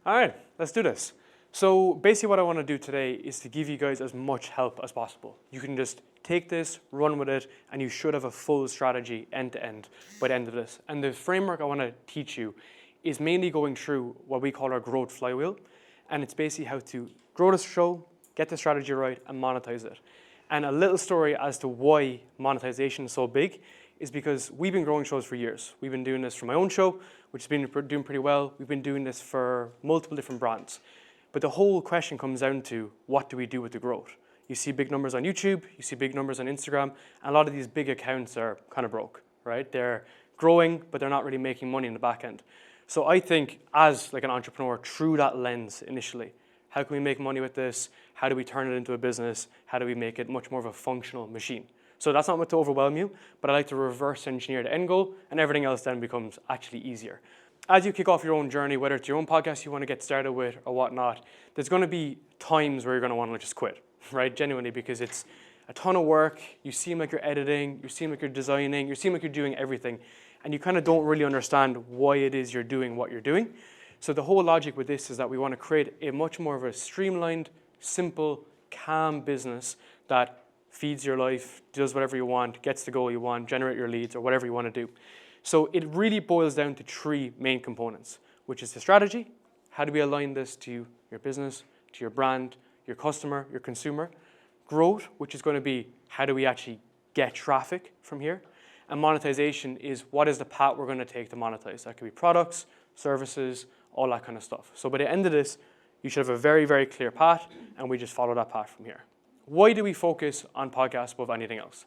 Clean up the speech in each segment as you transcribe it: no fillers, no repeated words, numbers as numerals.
All right, let's do this. So basically what I want to do today is to give you guys as much help as possible. You can just take this, run with it, and you should have a full strategy end to end by the end of this. And the framework I want to teach you is mainly going through what we call our growth flywheel. And it's basically how to grow the show, get the strategy right, and monetize it. And a little story as to why monetization is so big is because we've been growing shows for years. We've been doing this for my own show, which has been doing pretty well. We've been doing this for multiple different brands. But the whole question comes down to, what do we do with the growth? You see big numbers on YouTube, you see big numbers on Instagram, and a lot of these big accounts are kind of broke, right? They're growing, but they're not really making money in the back end. So I think as like an entrepreneur, through that lens initially, how can we make money with this? How do we turn it into a business? How do we make it much more of a functional machine? So that's not meant to overwhelm you, but I like to reverse engineer the end goal, and everything else then becomes actually easier. As you kick off your own journey, whether it's your own podcast you want to get started with or whatnot, there's going to be times where you're going to want to just quit, right? Genuinely, because it's a ton of work. You seem like you're editing, you seem like you're designing, you seem like you're doing everything, and you kind of don't really understand why it is you're doing what you're doing. So the whole logic with this is that we want to create a much more of a streamlined, simple, calm business that feeds your life, does whatever you want, gets the goal you want, generate your leads, or whatever you want to do. So it really boils down to three main components, which is the strategy. How do we align this to your business, to your brand, your customer, your consumer? Growth, which is going to be how do we actually get traffic from here? And monetization is what is the path we're going to take to monetize. That could be products, services, all that kind of stuff. So by the end of this, you should have a very, very clear path, and we just follow that path from here. Why do we focus on podcasts above anything else?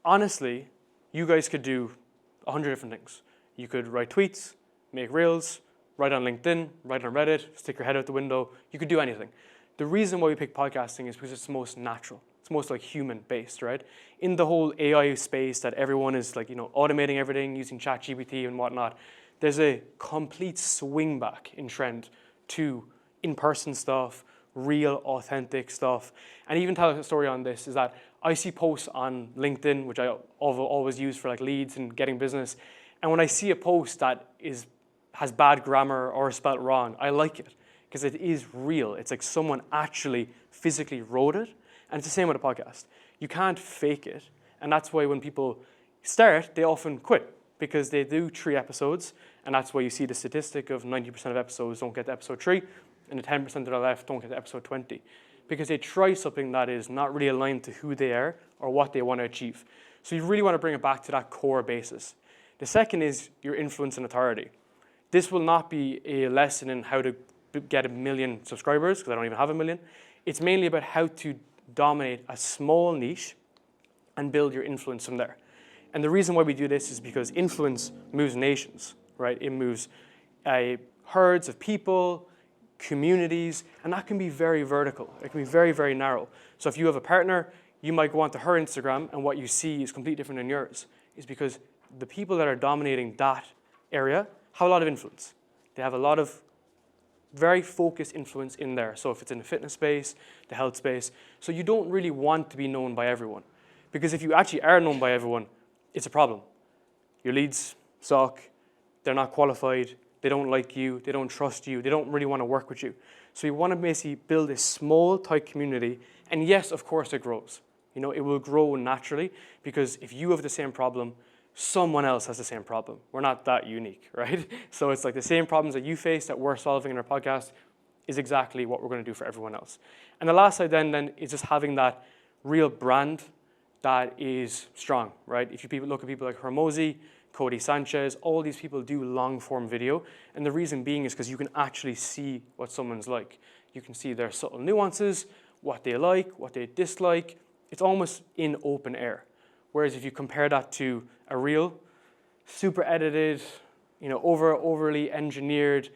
Honestly, you guys could do 100 different things. You could write tweets, make reels, write on LinkedIn, write on Reddit, stick your head out the window. You could do anything. The reason why we pick podcasting is because it's the most natural. It's most like human-based, right? In the whole AI space that everyone is like, automating everything, using ChatGPT and whatnot, there's a complete swing back in trend to in-person stuff, real, authentic stuff. And even tell a story on this is that I see posts on LinkedIn, which I always use for like leads and getting business. And when I see a post that has bad grammar or is spelled wrong, I like it because it is real. It's like someone actually physically wrote it. And it's the same with a podcast. You can't fake it. And that's why when people start, they often quit because they do 3 episodes. And that's why you see the statistic of 90% of episodes don't get to episode 3 and the 10% that are left don't get to episode 20. Because they try something that is not really aligned to who they are or what they want to achieve. So you really want to bring it back to that core basis. The second is your influence and authority. This will not be a lesson in how to get 1 million subscribers, because I don't even have 1 million. It's mainly about how to dominate a small niche and build your influence from there. And the reason why we do this is because influence moves nations, right? It moves herds of people, communities, and that can be very vertical. It can be very, very narrow. So if you have a partner, you might go onto her Instagram and what you see is completely different than yours. It's because the people that are dominating that area have a lot of influence. They have a lot of very focused influence in there. So if it's in the fitness space, the health space. So you don't really want to be known by everyone. Because if you actually are known by everyone, it's a problem. Your leads suck, they're not qualified, they don't like you, they don't trust you, they don't really want to work with you. So you want to basically build a small, tight community. And yes, of course it grows. It will grow naturally because if you have the same problem, someone else has the same problem. We're not that unique, right? So it's like the same problems that you face that we're solving in our podcast is exactly what we're going to do for everyone else. And the last side then is just having that real brand that is strong, right? If you look at people like Hermosi, Cody Sanchez, all these people do long form video. And the reason being is because you can actually see what someone's like. You can see their subtle nuances, what they like, what they dislike. It's almost in open air. Whereas if you compare that to a reel, super edited, overly engineered,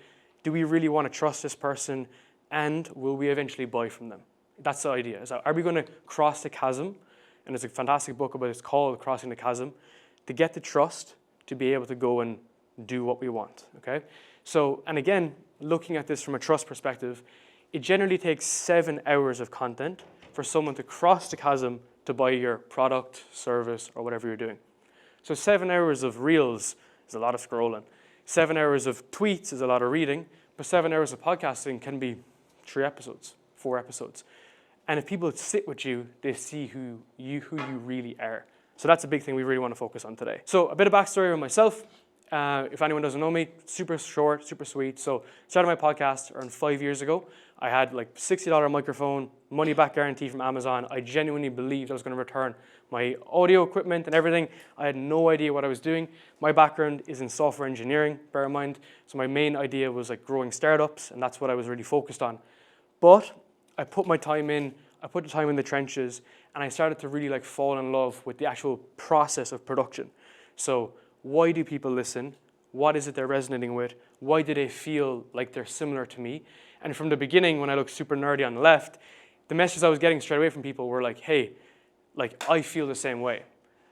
do we really want to trust this person? And will we eventually buy from them? That's the idea. Is that, are we going to cross the chasm? And there's a fantastic book about it. It's called Crossing the Chasm. To get the trust to be able to go and do what we want, okay? So, and again, looking at this from a trust perspective, it generally takes 7 hours of content for someone to cross the chasm to buy your product, service, or whatever you're doing. So 7 hours of reels is a lot of scrolling. 7 hours of tweets is a lot of reading, but 7 hours of podcasting can be 3 episodes, 4 episodes. And if people sit with you, they see who you really are. So that's a big thing we really want to focus on today. So a bit of backstory on myself. If anyone doesn't know me, super short, super sweet. So started my podcast around 5 years ago. I had like $60 microphone, money back guarantee from Amazon. I genuinely believed I was going to return my audio equipment and everything. I had no idea what I was doing. My background is in software engineering, bear in mind. So my main idea was like growing startups, and that's what I was really focused on. But I put my time in, I put the time in the trenches, and I started to really like fall in love with the actual process of production. So why do people listen? What is it they're resonating with? Why do they feel like they're similar to me? And from the beginning, when I looked super nerdy on the left, the messages I was getting straight away from people were like, hey, like I feel the same way.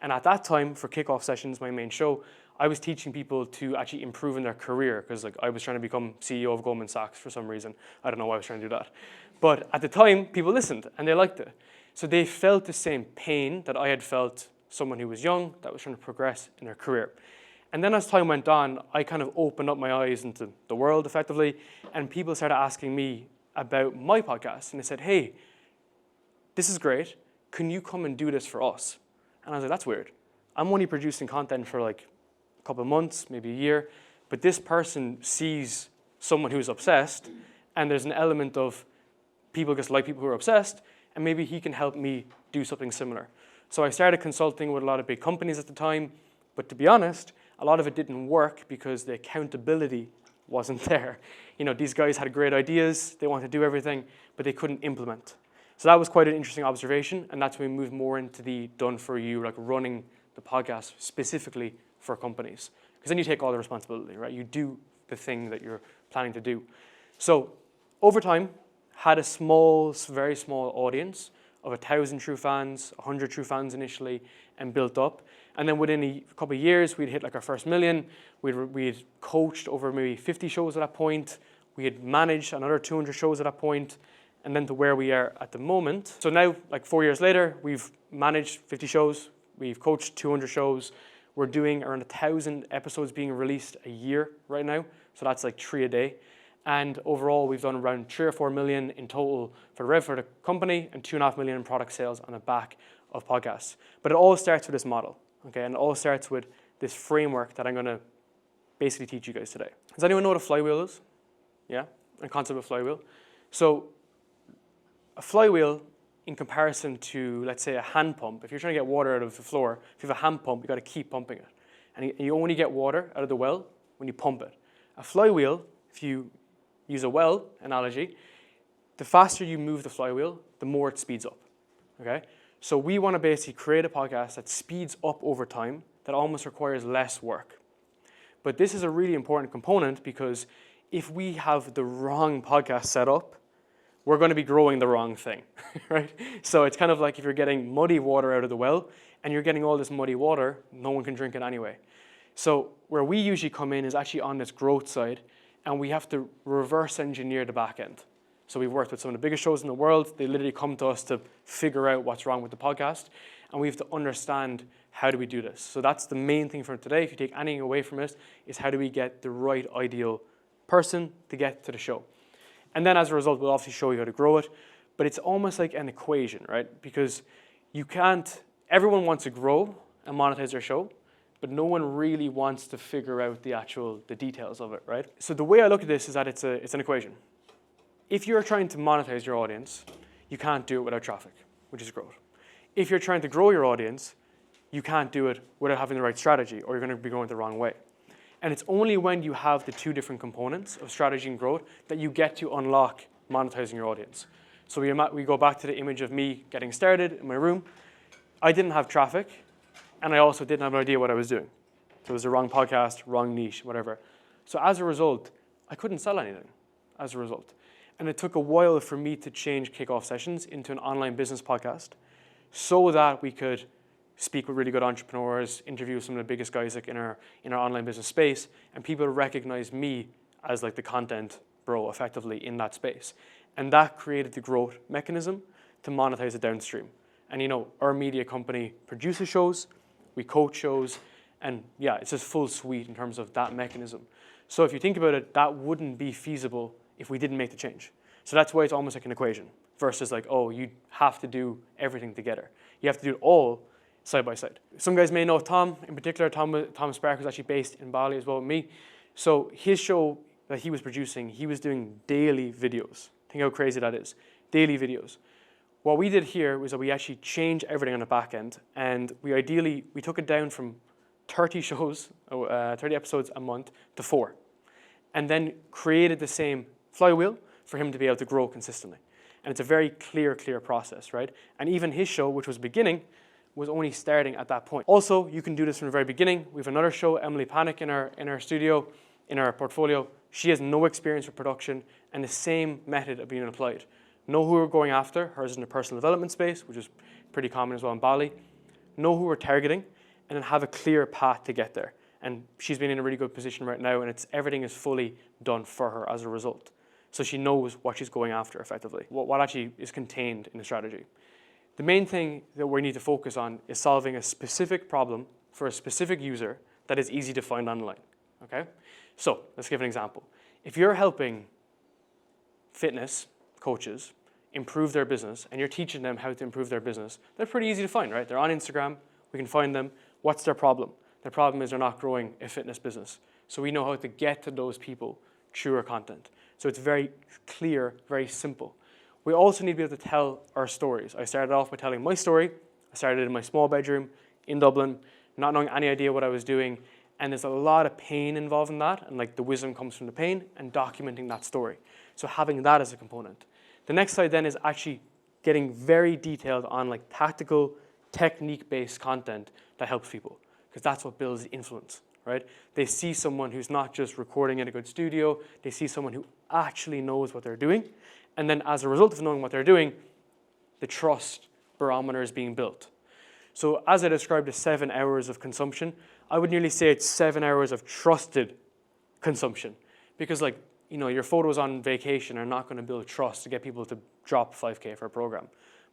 And at that time, for kickoff sessions, my main show, I was teaching people to actually improve in their career, because like I was trying to become CEO of Goldman Sachs for some reason. I don't know why I was trying to do that. But at the time, people listened and they liked it. So they felt the same pain that I had felt, someone who was young, that was trying to progress in their career. And then as time went on, I kind of opened up my eyes into the world effectively, and people started asking me about my podcast. And they said, hey, this is great. Can you come and do this for us? And I was like, that's weird. I'm only producing content for like a couple of months, maybe a year, but this person sees someone who's obsessed, and there's an element of people just like people who are obsessed, and maybe he can help me do something similar. So I started consulting with a lot of big companies at the time, but to be honest, a lot of it didn't work because the accountability wasn't there. You know, these guys had great ideas, they wanted to do everything, but they couldn't implement. So that was quite an interesting observation, and that's when we moved more into the done for you, like running the podcast specifically for companies. Because then you take all the responsibility, right? You do the thing that you're planning to do. So over time, had a small, very small audience of 1,000 true fans, 100 true fans initially, and built up. And then within a couple of years, we'd hit like our first million. We'd coached over maybe 50 shows at that point. We had managed another 200 shows at that point, and then to where we are at the moment. So now, like 4 years later, we've managed 50 shows. We've coached 200 shows. We're doing around 1,000 episodes being released a year right now. So that's like 3 a day. And overall, we've done around 3 or 4 million in total for the rev for the company, and 2.5 million in product sales on the back of podcasts. But it all starts with this model, okay? And it all starts with this framework that I'm gonna basically teach you guys today. Does anyone know what a flywheel is? Yeah, a concept of flywheel. So a flywheel, in comparison to, let's say, a hand pump, if you're trying to get water out of the floor, if you have a hand pump, you gotta keep pumping it. And you only get water out of the well when you pump it. A flywheel, if you use a well analogy, the faster you move the flywheel, the more it speeds up, okay? So we want to basically create a podcast that speeds up over time, that almost requires less work. But this is a really important component, because if we have the wrong podcast set up, we're going to be growing the wrong thing, right? So it's kind of like if you're getting muddy water out of the well, and you're getting all this muddy water, no one can drink it anyway. So where we usually come in is actually on this growth side, and we have to reverse engineer the back end. So we've worked with some of the biggest shows in the world. They literally come to us to figure out what's wrong with the podcast, and we have to understand how do we do this. So that's the main thing for today. If you take anything away from it, is how do we get the right ideal person to get to the show. And then as a result, we'll obviously show you how to grow it, but it's almost like an equation, right? Because you can't, everyone wants to grow and monetize their show, but no one really wants to figure out the details of it, right? So the way I look at this is that it's an equation. If you're trying to monetize your audience, you can't do it without traffic, which is growth. If you're trying to grow your audience, you can't do it without having the right strategy, or you're going to be going the wrong way. And it's only when you have the two different components of strategy and growth that you get to unlock monetizing your audience. So we go back to the image of me getting started in my room. I didn't have traffic, and I also didn't have an idea what I was doing. So it was the wrong podcast, wrong niche, whatever. So as a result, I couldn't sell anything as a result. And it took a while for me to change Kickoff Sessions into an online business podcast so that we could speak with really good entrepreneurs, interview some of the biggest guys like in our online business space, and people recognize me as like the content bro effectively in that space. And that created the growth mechanism to monetize it downstream. And you know, our media company produces shows, we coach shows, and yeah, it's just full suite in terms of that mechanism. So if you think about it, that wouldn't be feasible if we didn't make the change. So that's why it's almost like an equation versus like, oh, you have to do everything together. You have to do it all side by side. Some guys may know Tom in particular. Tom Spark was actually based in Bali as well with me. So his show that he was producing, he was doing daily videos. Think how crazy that is. Daily videos. What we did here was that we actually changed everything on the back end, and we took it down from 30 shows, 30 episodes a month to 4, and then created the same flywheel for him to be able to grow consistently. And it's a very clear process, right? And even his show, which was beginning, was only starting at that point. Also, you can do this from the very beginning. We have another show, Emily Panic, in our studio, in our portfolio. She has no experience with production, and the same method of being applied. Know who we're going after. Hers is in the personal development space, which is pretty common as well in Bali. Know who we're targeting, and then have a clear path to get there. And she's been in a really good position right now, and everything is fully done for her as a result. So she knows what she's going after effectively, what actually is contained in the strategy. The main thing that we need to focus on is solving a specific problem for a specific user that is easy to find online, okay? So let's give an example. If you're helping fitness coaches improve their business and you're teaching them how to improve their business, they're pretty easy to find, right? They're on Instagram, we can find them. What's their problem? Their problem is they're not growing a fitness business. So we know how to get to those people through our content. So it's very clear, very simple. We also need to be able to tell our stories. I started off by telling my story. I started in my small bedroom in Dublin, not knowing any idea what I was doing. And there's a lot of pain involved in that. And like the wisdom comes from the pain and documenting that story. So having that as a component. The next slide then is actually getting very detailed on like tactical, technique-based content that helps people. Because that's what builds influence, right? They see someone who's not just recording in a good studio. They see someone who actually knows what they're doing. And then as a result of knowing what they're doing, the trust barometer is being built. So as I described the 7 hours of consumption, I would nearly say it's 7 hours of trusted consumption. Because like, you know, your photos on vacation are not going to build trust to get people to drop 5K for a program.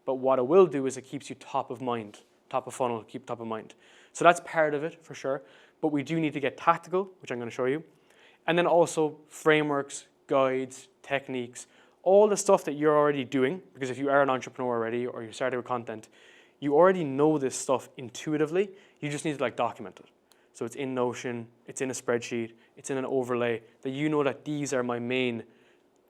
But what it will do is it keeps you top of mind, top of funnel, keep top of mind. So that's part of it for sure. But we do need to get tactical, which I'm going to show you. And then also frameworks, guides, techniques, all the stuff that you're already doing, because if you are an entrepreneur already or you started with content, you already know this stuff intuitively. You just need to like document it. So it's in Notion, it's in a spreadsheet, it's in an overlay that you know that these are my main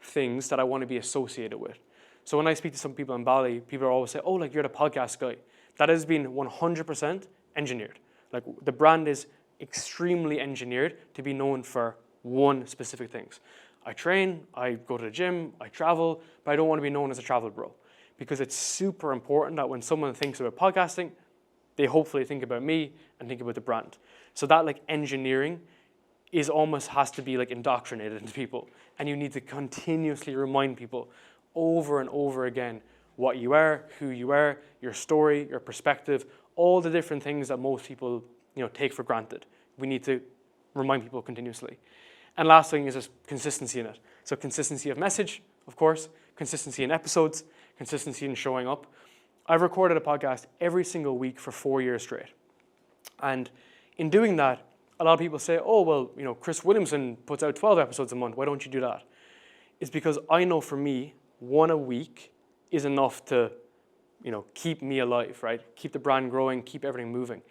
things that I want to be associated with. So when I speak to some people in Bali, people always say, oh, like you're the podcast guy. That has been 100% engineered. Like the brand is extremely engineered to be known for one specific things. I train, I go to the gym, I travel, but I don't want to be known as a travel bro. Because it's super important that when someone thinks about podcasting, they hopefully think about me and think about the brand. So that like engineering is almost has to be like indoctrinated into people. And you need to continuously remind people over and over again what you are, who you are, your story, your perspective, all the different things that most people, you know, take for granted. We need to remind people continuously. And last thing is just consistency in it. So consistency of message, of course, consistency in episodes, consistency in showing up. I've recorded a podcast every single week for 4 years straight. And in doing that, a lot of people say, oh, well, you know, Chris Williamson puts out 12 episodes a month. Why don't you do that? It's because I know for me, 1 a week is enough to, you know, keep me alive, right? Keep the brand growing, keep everything moving.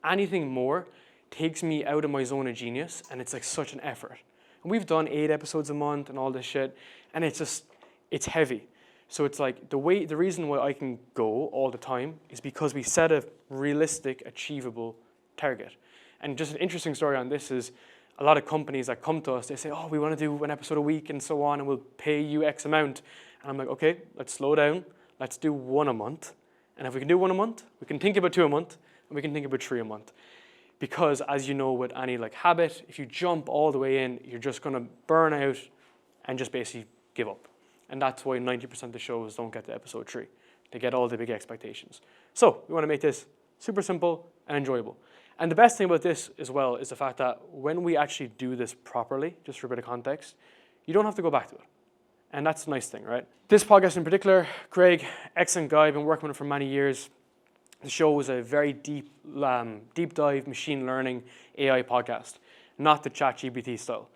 Anything more takes me out of my zone of genius, and it's like such an effort. And we've done 8 episodes a month and all this shit, and it's heavy. So it's like the reason why I can go all the time is because we set a realistic, achievable target. And just an interesting story on this is a lot of companies that come to us, they say, oh, we want to do 1 episode a week and so on, and we'll pay you X amount. And I'm like, okay, let's slow down. Let's do 1 a month. And if we can do 1 a month, we can think about 2 a month, and we can think about 3 a month. Because as you know, with any like habit, if you jump all the way in, you're just going to burn out and just basically give up. And that's why 90% of the shows don't get to episode 3. They get all the big expectations. So we want to make this super simple and enjoyable. And the best thing about this as well is the fact that when we actually do this properly, just for a bit of context, you don't have to go back to it. And that's a nice thing, right? This podcast in particular, Craig, excellent guy, I've been working with him for many years. The show was a very deep dive machine learning AI podcast, not the ChatGPT style.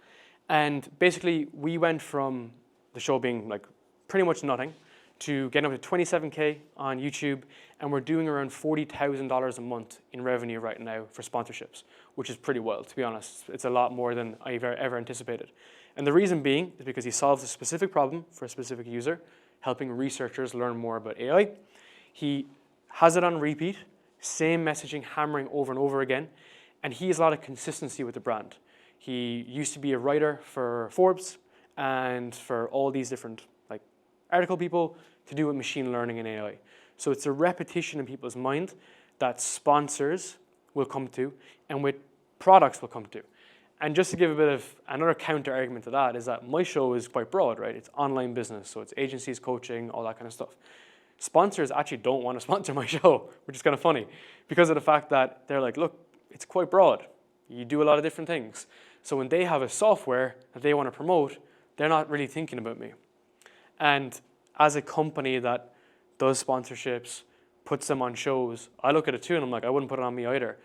And basically, we went from the show being like pretty much nothing to getting up to 27K on YouTube, and we're doing around $40,000 a month in revenue right now for sponsorships, which is pretty wild, to be honest. It's a lot more than I've ever anticipated. And the reason being is because he solves a specific problem for a specific user, helping researchers learn more about AI. He has it on repeat, same messaging, hammering over and over again, and he has a lot of consistency with the brand. He used to be a writer for Forbes and for all these different like article people to do with machine learning and AI. So it's a repetition in people's mind that sponsors will come to and with products will come to. And just to give a bit of another counter argument to that is that my show is quite broad, right? It's online business, so it's agencies, coaching, all that kind of stuff. Sponsors actually don't want to sponsor my show, which is kind of funny because of the fact that they're like, look, it's quite broad. You do a lot of different things. So when they have a software that they want to promote, they're not really thinking about me. And as a company that does sponsorships, puts them on shows, I look at it too and I'm like, I wouldn't put it on me either.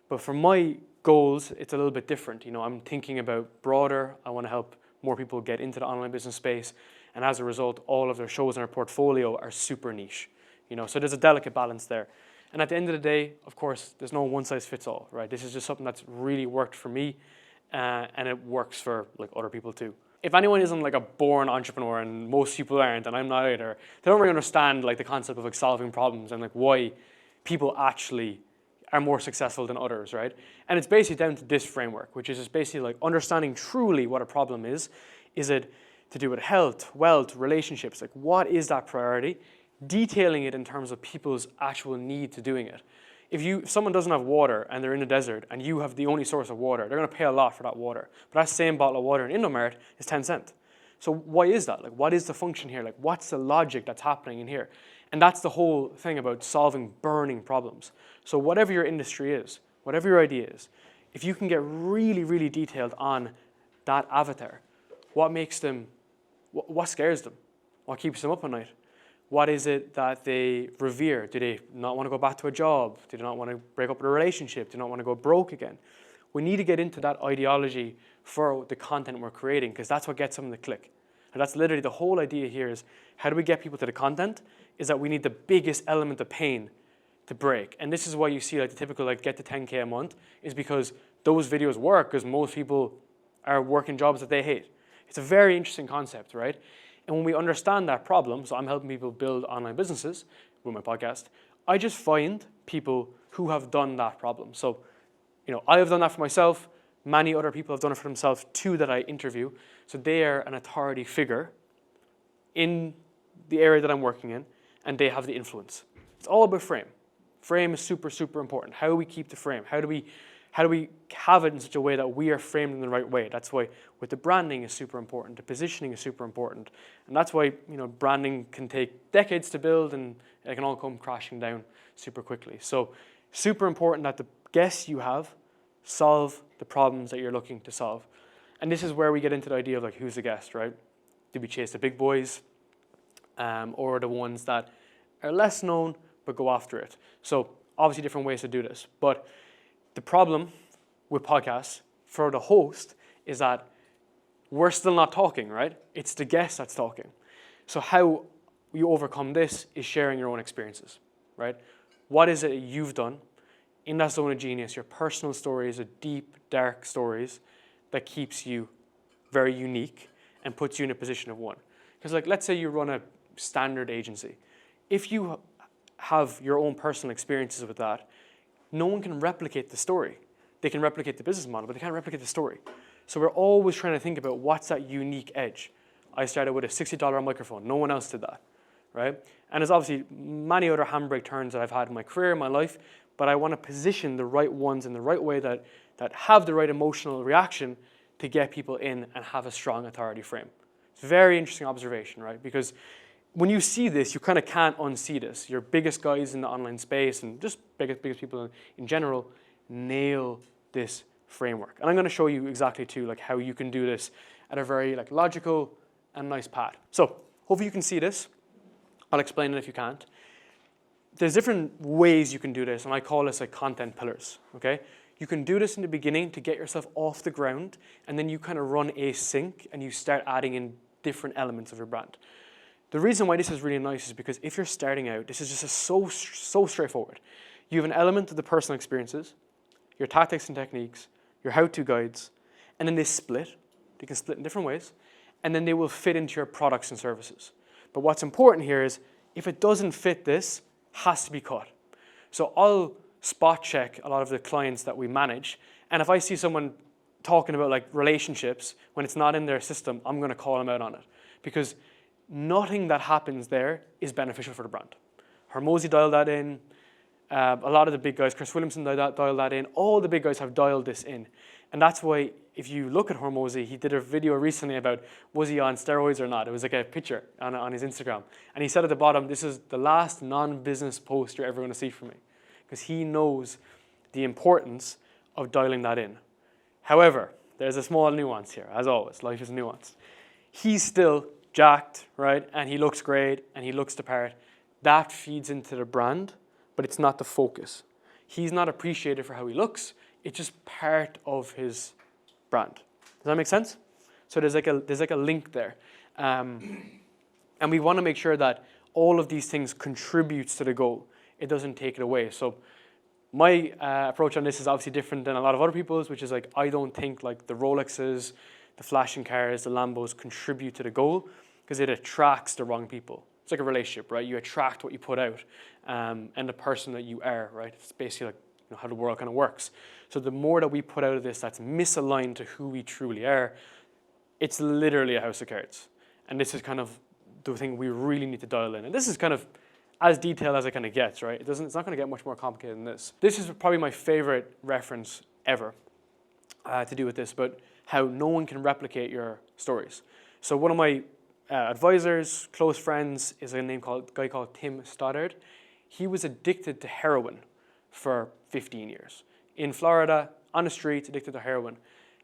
But for my goals, it's a little bit different. You know, I'm thinking about broader. I want to help more people get into the online business space. And as a result, all of their shows in our portfolio are super niche. You know, so there's a delicate balance there. And at the end of the day, of course, there's no one size fits all, right? This is just something that's really worked for me, and it works for like other people too. If anyone isn't like a born entrepreneur, and most people aren't, and I'm not either, they don't really understand like the concept of like solving problems and like why people actually are more successful than others, right? And it's basically down to this framework, which is just basically like understanding truly what a problem is. Is it to do with health, wealth, relationships? Like what is that priority? Detailing it in terms of people's actual need to doing it. If someone doesn't have water and they're in the desert and you have the only source of water, they're going to pay a lot for that water. But that same bottle of water in Indomart is 10 cents. So why is that? Like, what is the function here? Like, what's the logic that's happening in here? And that's the whole thing about solving burning problems. So whatever your industry is, whatever your idea is, if you can get really, really detailed on that avatar, what makes them, what scares them? What keeps them up at night? What is it that they revere? Do they not want to go back to a job? Do they not want to break up with a relationship? Do they not want to go broke again? We need to get into that ideology for the content we're creating because that's what gets them to click. And that's literally the whole idea here is how do we get people to the content? Is that we need the biggest element of pain to break. And this is why you see like the typical like get to 10K a month is because those videos work because most people are working jobs that they hate. It's a very interesting concept, right? And when we understand that problem, so I'm helping people build online businesses with my podcast, I just find people who have done that problem. So, you know, I have done that for myself. Many other people have done it for themselves too that I interview. So they are an authority figure in the area that I'm working in, and they have the influence. It's all about frame. Frame is super, super important. How do we keep the frame? How do we have it in such a way that we are framed in the right way? That's why with the branding is super important. The positioning is super important. And that's why, you know, branding can take decades to build and it can all come crashing down super quickly. So super important that the guests you have solve the problems that you're looking to solve. And this is where we get into the idea of like, who's the guest, right? Do we chase the big boys or the ones that are less known but go after it? So obviously different ways to do this. But the problem with podcasts for the host is that we're still not talking, right? It's the guest that's talking. So how you overcome this is sharing your own experiences, right? What is it you've done in that zone of genius, your personal stories, the deep, dark stories that keeps you very unique and puts you in a position of one. Because like, let's say you run a standard agency. If you have your own personal experiences with that, no one can replicate the story. They can replicate the business model, but they can't replicate the story. So we're always trying to think about what's that unique edge. I started with a $60 microphone. No one else did that, right? And there's obviously many other handbrake turns that I've had in my career, in my life, but I want to position the right ones in the right way that have the right emotional reaction to get people in and have a strong authority frame. It's a very interesting observation, right? Because when you see this, you kind of can't unsee this. Your biggest guys in the online space and just biggest people in general nail this framework. And I'm going to show you exactly too, like how you can do this at a very like logical and nice path. So hopefully you can see this. I'll explain it if you can't. There's different ways you can do this, and I call this like content pillars, okay? You can do this in the beginning to get yourself off the ground, and then you kind of run async and you start adding in different elements of your brand. The reason why this is really nice is because if you're starting out, this is just so straightforward. You have an element of the personal experiences, your tactics and techniques, your how-to guides, and then they split. They can split in different ways, and then they will fit into your products and services. But what's important here is if it doesn't fit this, it has to be cut. So I'll spot check a lot of the clients that we manage, and if I see someone talking about like relationships when it's not in their system, I'm going to call them out on it, because nothing that happens there is beneficial for the brand. Hormozy dialed that in. A lot of the big guys, Chris Williamson dialed that in. All the big guys have dialed this in. And that's why if you look at Hormozy, he did a video recently about was he on steroids or not. It was like a picture on his Instagram. And he said at the bottom, this is the last non-business post you're ever going to see from me. Because he knows the importance of dialing that in. However, there's a small nuance here. As always, life is nuanced. He's still jacked, right? And he looks great and he looks the part. That feeds into the brand, but it's not the focus. He's not appreciated for how he looks. It's just part of his brand. Does that make sense? So there's like a link there. And we want to make sure that all of these things contributes to the goal. It doesn't take it away. So my approach on this is obviously different than a lot of other people's, which is like I don't think like the Rolexes, the flashing cars, the Lambos contribute to the goal because it attracts the wrong people. It's like a relationship, right? You attract what you put out and the person that you are, right? It's basically like how the world kind of works. So the more that we put out of this that's misaligned to who we truly are, it's literally a house of cards. And this is kind of the thing we really need to dial in. And this is kind of as detailed as it kind of gets, right? It's not going to get much more complicated than this. This is probably my favorite reference ever to do with this, but how no one can replicate your stories. So one of my advisors, close friends, is a guy called Tim Stoddard. He was addicted to heroin for 15 years. In Florida, on the streets, addicted to heroin.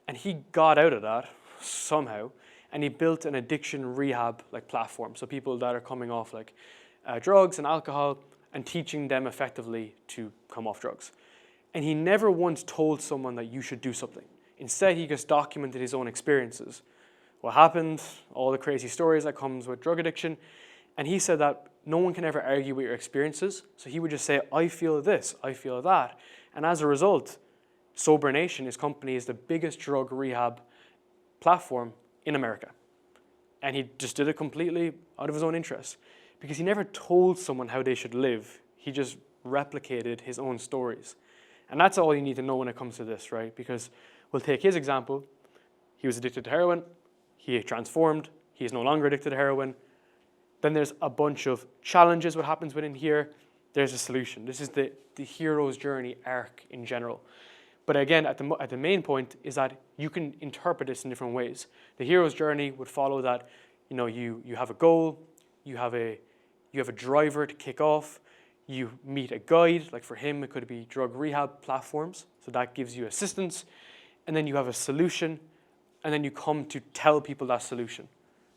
And he got out of that somehow, and he built an addiction rehab platform. So people that are coming off drugs and alcohol, and teaching them effectively to come off drugs. And he never once told someone that you should do something. Instead, he just documented his own experiences. What happened, all the crazy stories that comes with drug addiction. And he said that no one can ever argue with your experiences. So he would just say, I feel this, I feel that. And as a result, Sober Nation, his company, is the biggest drug rehab platform in America. And he just did it completely out of his own interest. Because he never told someone how they should live. He just replicated his own stories. And that's all you need to know when it comes to this, right? Because we'll take his example. He was addicted to heroin. He transformed. He is no longer addicted to heroin. Then there's a bunch of challenges. What happens within here? There's a solution. This is the hero's journey arc in general. But again, at the main point is that you can interpret this in different ways. The hero's journey would follow that you have a goal, you have a driver to kick off, you meet a guide, like for him it could be drug rehab platforms, so that gives you assistance, and then you have a solution, and then you come to tell people that solution.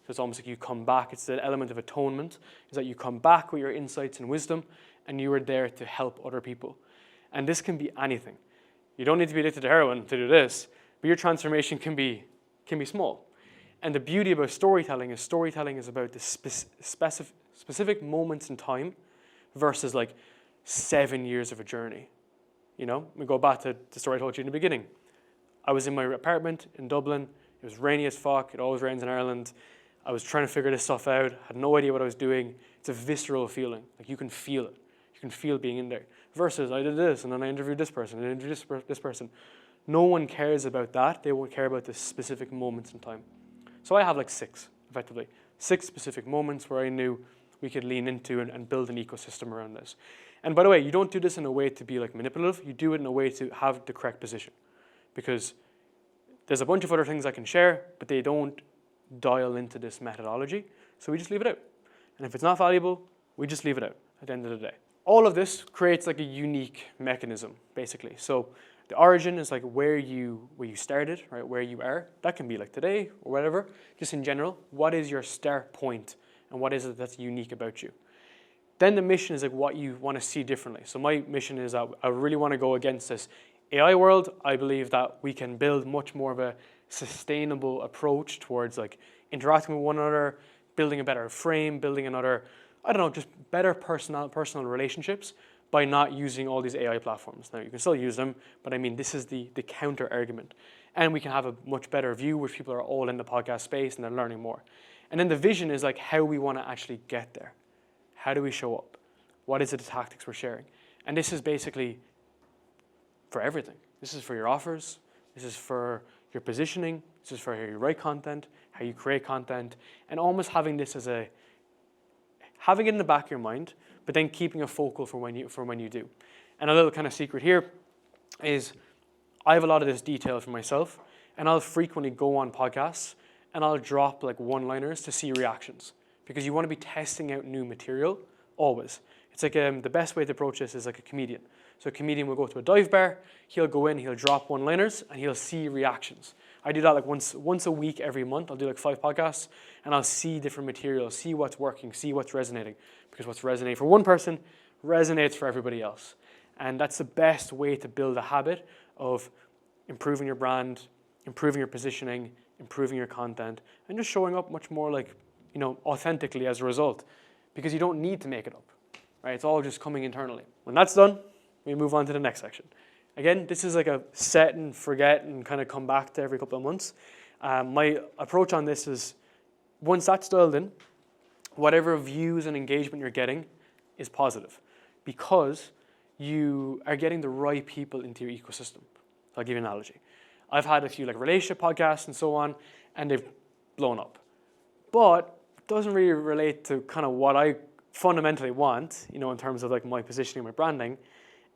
So it's almost like you come back. It's the element of atonement, is that you come back with your insights and wisdom, and you are there to help other people. And this can be anything. You don't need to be addicted to heroin to do this, but your transformation can be small. And the beauty about storytelling is about the specific moments in time versus 7 years of a journey. We go back to the story I told you in the beginning. I was in my apartment in Dublin. It was rainy as fuck. It always rains in Ireland. I was trying to figure this stuff out. Had no idea what I was doing. It's a visceral feeling. You can feel it. You can feel being in there. Versus I did this, and then I interviewed this person, and I interviewed this person. No one cares about that. They won't care about the specific moments in time. So I have 6, effectively. 6 specific moments where I knew we could lean into and build an ecosystem around this. And by the way, you don't do this in a way to be manipulative. You do it in a way to have the correct position. Because there's a bunch of other things I can share, but they don't dial into this methodology. So we just leave it out. And if it's not valuable, we just leave it out at the end of the day. All of this creates a unique mechanism, basically. So the origin is where you started, right? Where you are. That can be today or whatever. Just in general, what is your start point and what is it that's unique about you? Then the mission is what you want to see differently. So my mission is that I really want to go against this AI world, I believe that we can build much more of a sustainable approach towards like interacting with one another, building a better frame, building another, I don't know, just better personal relationships by not using all these AI platforms. Now you can still use them, but I mean this is the counter argument. And we can have a much better view which people are all in the podcast space and they're learning more. And then the vision is like how we want to actually get there. How do we show up? What is it, the tactics we're sharing? And this is basically for everything. This is for your offers. This is for your positioning. This is for how you write content, how you create content, and almost having this as having it in the back of your mind, but then keeping a focal for when you do. And a little kind of secret here is I have a lot of this detail for myself, and I'll frequently go on podcasts and I'll drop like one-liners to see reactions because you want to be testing out new material always. It's like the best way to approach this is like a comedian. So a comedian will go to a dive bar, he'll go in, he'll drop one-liners, and he'll see reactions. I do that like once a week every month. I'll do like 5 podcasts, and I'll see different material, see what's working, see what's resonating. Because what's resonating for one person resonates for everybody else. And that's the best way to build a habit of improving your brand, improving your positioning, improving your content, and just showing up much more like, authentically as a result. Because you don't need to make it up, right? It's all just coming internally. When that's done, we move on to the next section. Again, this is like a set and forget and kind of come back to every couple of months. My approach on this is once that's dialed in, whatever views and engagement you're getting is positive because you are getting the right people into your ecosystem. I'll give you an analogy. I've had a few like relationship podcasts and so on, and they've blown up. But it doesn't really relate to kind of what I fundamentally want, in terms of like my positioning, my branding,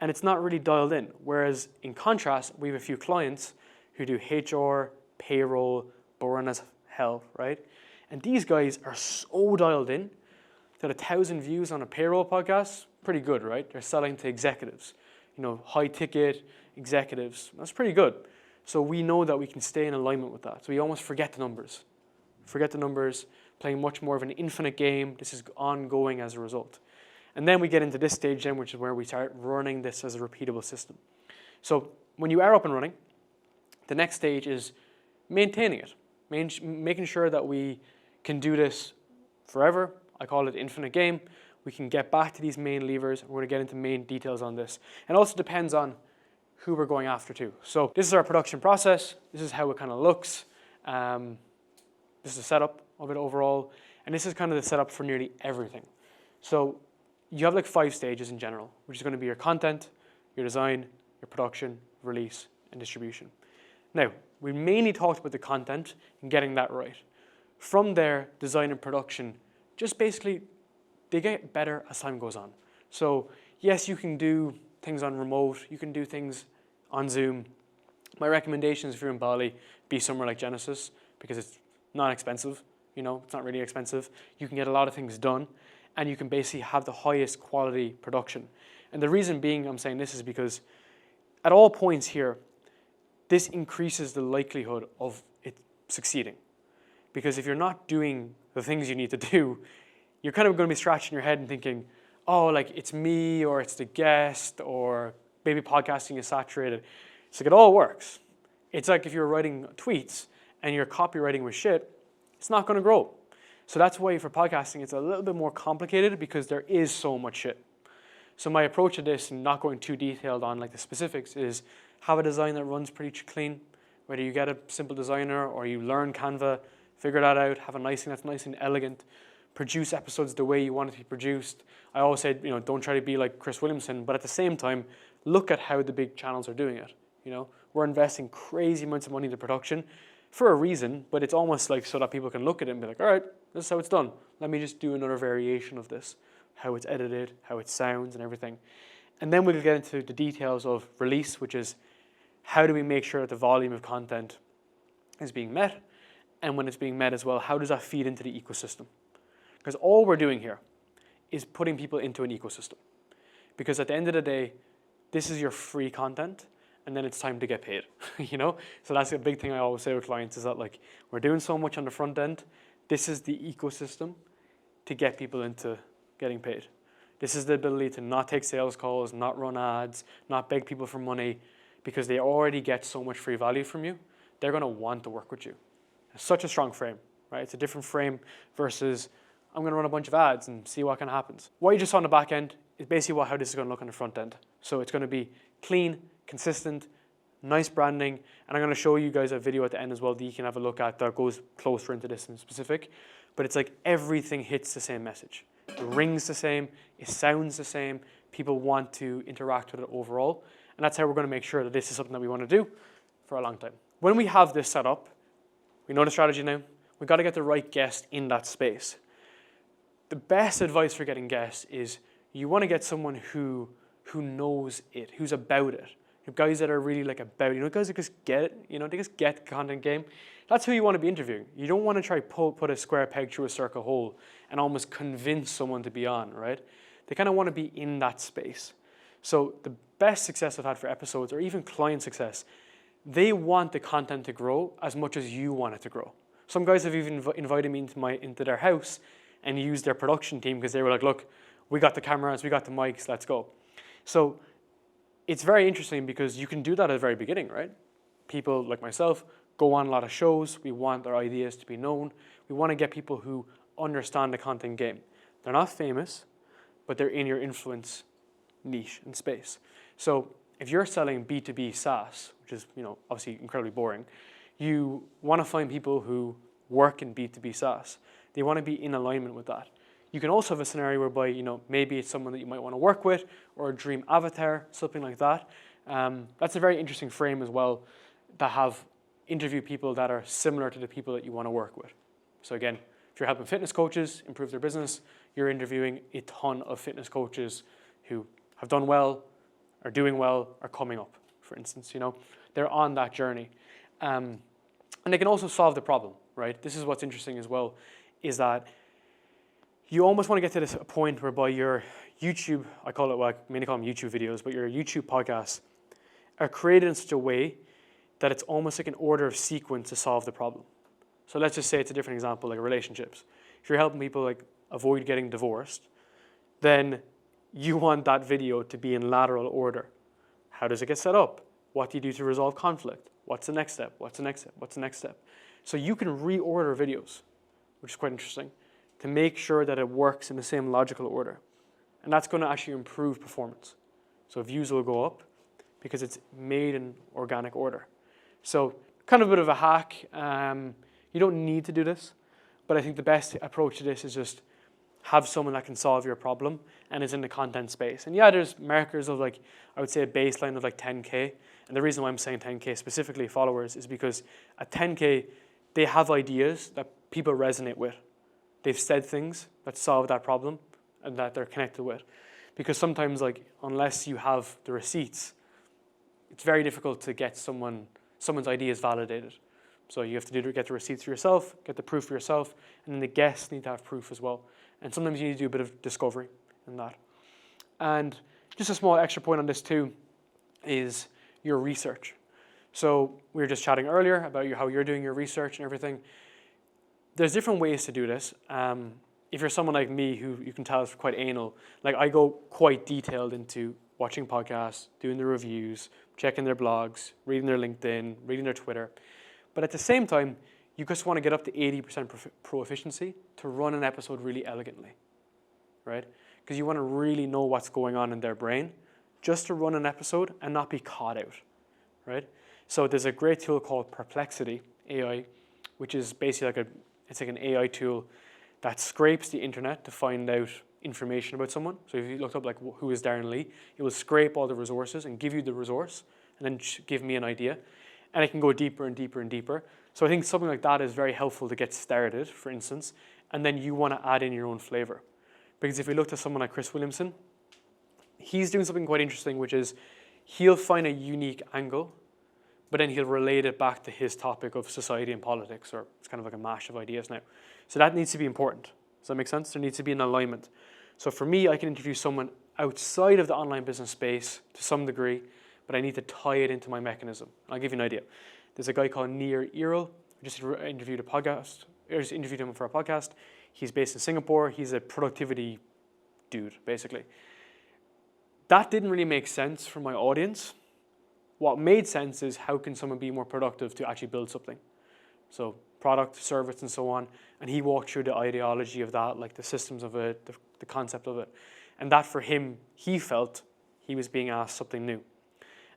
and it's not really dialed in. Whereas in contrast, we have a few clients who do HR, payroll, boring as hell, right? And these guys are so dialed in that 1,000 views on a payroll podcast, pretty good, right? They're selling to executives, high ticket executives. That's pretty good. So we know that we can stay in alignment with that. So we almost forget the numbers. Playing much more of an infinite game. This is ongoing as a result. And then we get into this stage then, which is where we start running this as a repeatable system. So when you are up and running, the next stage is maintaining it, making sure that we can do this forever. I call it infinite game. We can get back to these main levers. We're going to get into main details on this. And it also depends on who we're going after too. So this is our production process. This is how it kind of looks. This is the setup of it overall. And this is kind of the setup for nearly everything. So you have like 5 stages in general, which is going to be your content, your design, your production, release, and distribution. Now, we mainly talked about the content and getting that right. From there, design and production, just basically, they get better as time goes on. So yes, you can do things on remote, you can do things on Zoom. My recommendation is if you're in Bali, be somewhere like Genesis, because it's not expensive, it's not really expensive. You can get a lot of things done, and you can basically have the highest quality production. And the reason being I'm saying this is because at all points here, this increases the likelihood of it succeeding. Because if you're not doing the things you need to do, you're kind of going to be scratching your head and thinking, oh, like it's me or it's the guest or maybe podcasting is saturated. It's like it all works. It's like if you're writing tweets and your copywriting was shit, it's not going to grow. So that's why for podcasting, it's a little bit more complicated because there is so much shit. So my approach to this, and not going too detailed on like the specifics, is have a design that runs pretty clean. Whether you get a simple designer or you learn Canva, figure that out, have a nice thing that's nice and elegant, produce episodes the way you want it to be produced. I always say, don't try to be like Chris Williamson, but at the same time, look at how the big channels are doing it. We're investing crazy amounts of money into production for a reason, but it's almost like so that people can look at it and be like, all right, this is how it's done. Let me just do another variation of this, how it's edited, how it sounds and everything. And then we'll get into the details of release, which is how do we make sure that the volume of content is being met? And when it's being met as well, how does that feed into the ecosystem? Because all we're doing here is putting people into an ecosystem. Because at the end of the day, this is your free content, and then it's time to get paid, So that's a big thing I always say with clients is that like, we're doing so much on the front end. This is the ecosystem to get people into getting paid. This is the ability to not take sales calls, not run ads, not beg people for money. because they already get so much free value from you. They're going to want to work with you. It's such a strong frame, right? It's a different frame versus I'm going to run a bunch of ads and see what kind of happens. What you just saw on the back end is basically how this is going to look on the front end. So it's going to be clean, consistent, nice branding, and I'm going to show you guys a video at the end as well that you can have a look at that goes closer into this in specific. But it's like everything hits the same message. It rings the same, it sounds the same, people want to interact with it overall, and that's how we're going to make sure that this is something that we want to do for a long time. When we have this set up, we know the strategy now, we've got to get the right guest in that space. The best advice for getting guests is you want to get someone who knows it, who's about it. Guys that are really like about it, guys that just get it, they just get the content game. That's who you want to be interviewing. You don't want to try put a square peg through a circle hole and almost convince someone to be on, right? They kind of want to be in that space. So the best success I've had for episodes, or even client success, they want the content to grow as much as you want it to grow. Some guys have even invited me into their house and used their production team because they were like, look, we got the cameras, we got the mics, let's go. So it's very interesting because you can do that at the very beginning, right? People like myself go on a lot of shows. We want their ideas to be known. We want to get people who understand the content game. They're not famous, but they're in your influence niche and space. So if you're selling B2B SaaS, which is obviously incredibly boring, you want to find people who work in B2B SaaS. They want to be in alignment with that. You can also have a scenario whereby, maybe it's someone that you might want to work with or a dream avatar, something like that. That's a very interesting frame as well, to have interview people that are similar to the people that you want to work with. So again, if you're helping fitness coaches improve their business, you're interviewing a ton of fitness coaches who have done well, are doing well, are coming up, for instance. They're on that journey. And they can also solve the problem, right? This is what's interesting as well, is that you almost want to get to this point whereby your YouTube, I mainly call them YouTube videos, but your YouTube podcasts are created in such a way that it's almost like an order of sequence to solve the problem. So let's just say it's a different example, like relationships. If you're helping people avoid getting divorced, then you want that video to be in lateral order. How does it get set up? What do you do to resolve conflict? What's the next step? What's the next step? What's the next step? So you can reorder videos, which is quite interesting, to make sure that it works in the same logical order. And that's going to actually improve performance. So views will go up because it's made in organic order. So kind of a bit of a hack. You don't need to do this, but I think the best approach to this is just have someone that can solve your problem and is in the content space. And yeah, there's markers of I would say a baseline of 10K. And the reason why I'm saying 10K specifically followers is because at 10K, they have ideas that people resonate with. They've said things that solve that problem and that they're connected with. Because sometimes, unless you have the receipts, it's very difficult to get someone's ideas validated. So you have to get the receipts for yourself, get the proof for yourself, and then the guests need to have proof as well. And sometimes you need to do a bit of discovery in that. And just a small extra point on this too is your research. So we were just chatting earlier about how you're doing your research and everything. There's different ways to do this. If you're someone like me who you can tell is quite anal, I go quite detailed into watching podcasts, doing the reviews, checking their blogs, reading their LinkedIn, reading their Twitter. But at the same time, you just want to get up to 80% pro efficiency to run an episode really elegantly, right? Because you want to really know what's going on in their brain just to run an episode and not be caught out, right? So there's a great tool called Perplexity AI, which is basically it's like an AI tool that scrapes the internet to find out information about someone. So if you looked up who is Darren Lee, it will scrape all the resources and give you the resource and then give me an idea. And it can go deeper and deeper and deeper. So I think something like that is very helpful to get started, for instance, and then you want to add in your own flavor. Because if we looked at someone like Chris Williamson, he's doing something quite interesting, which is he'll find a unique angle, but then he'll relate it back to his topic of society and politics, or it's kind of like a mash of ideas now. So that needs to be important. Does that make sense? There needs to be an alignment. So for me, I can interview someone outside of the online business space to some degree, but I need to tie it into my mechanism. I'll give you an idea. There's a guy called Nir Erol. I just interviewed him for a podcast. He's based in Singapore. He's a productivity dude, basically. That didn't really make sense for my audience, what made sense is how can someone be more productive to actually build something? So product, service, and so on. And he walked through the ideology of that, like the systems of it, the concept of it. And that for him, he felt he was being asked something new.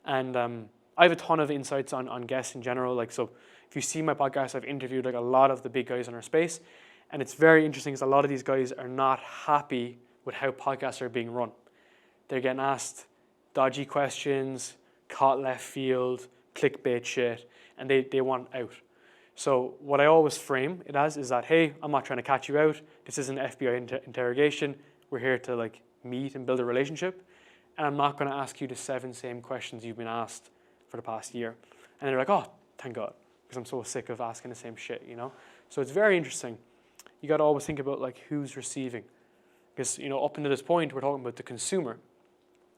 And I have a ton of insights on guests in general. Like, so if you see my podcast, I've interviewed like a lot of the big guys in our space. And it's very interesting because a lot of these guys are not happy with how podcasts are being run. They're getting asked dodgy questions, caught left field, clickbait shit, and they want out. So what I always frame it as is that, hey, I'm not trying to catch you out. This isn't FBI interrogation. We're here to like meet and build a relationship. And I'm not going to ask you the 7 same questions you've been asked for the past year. And they're like, oh, thank God, because I'm so sick of asking the same shit, you know? So it's very interesting. You got to always think about like who's receiving. Because, you know, up until this point, we're talking about the consumer.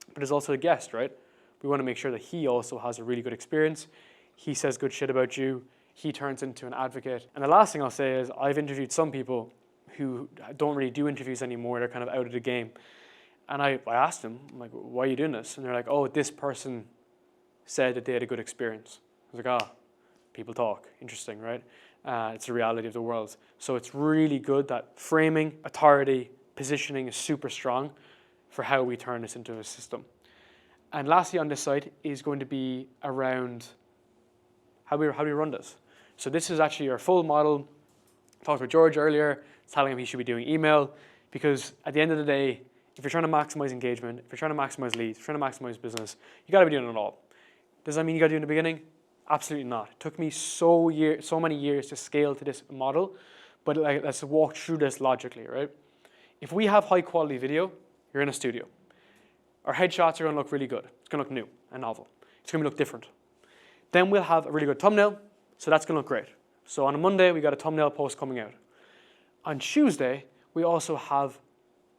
But there's also the guest, right? We want to make sure that he also has a really good experience. He says good shit about you. He turns into an advocate. And the last thing I'll say is I've interviewed some people who don't really do interviews anymore. They're kind of out of the game. And I asked them, I'm like, why are you doing this? And they're like, oh, this person said that they had a good experience. I was like, people talk. Interesting, right? It's the reality of the world. So it's really good that framing, authority, positioning is super strong for how we turn this into a system. And lastly on this side is going to be around how we run this. So this is actually our full model. I talked with George earlier, telling him he should be doing email, because at the end of the day, if you're trying to maximize engagement, if you're trying to maximize leads, if you're trying to maximize business, you got to be doing it all. Does that mean you got to do it in the beginning? Absolutely not. It took me so many years to scale to this model, but like, let's walk through this logically, right? If we have high quality video, you're in a studio. Our headshots are going to look really good. It's going to look new and novel. It's going to look different. Then we'll have a really good thumbnail, so that's going to look great. So on a Monday, we got a thumbnail post coming out. On Tuesday, we also have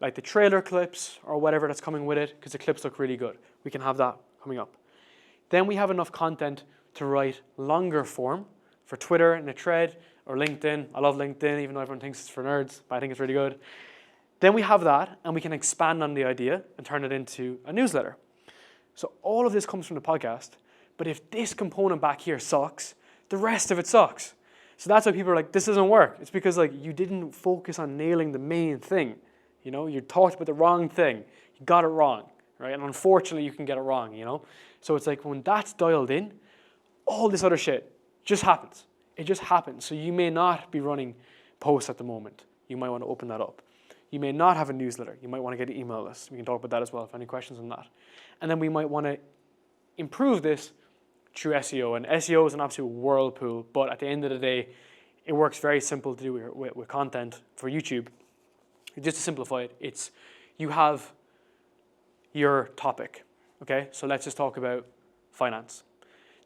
like the trailer clips or whatever that's coming with it, because the clips look really good. We can have that coming up. Then we have enough content to write longer form for Twitter and a thread or LinkedIn. I love LinkedIn, even though everyone thinks it's for nerds, but I think it's really good. Then we have that, and we can expand on the idea and turn it into a newsletter. So all of this comes from the podcast, but if this component back here sucks, the rest of it sucks. So that's why people are like, this doesn't work. It's because like you didn't focus on nailing the main thing. You know, you talked about the wrong thing. You got it wrong, right? And unfortunately, you can get it wrong, you know? So it's like when that's dialed in, all this other shit just happens. It just happens. So you may not be running posts at the moment. You might want to open that up. You may not have a newsletter. You might want to get an email list. We can talk about that as well if any questions on that. And then we might want to improve this through SEO. And SEO is an absolute whirlpool, but at the end of the day, it works very simple to do with content for YouTube. Just to simplify it, it's you have your topic, okay? So let's just talk about finance.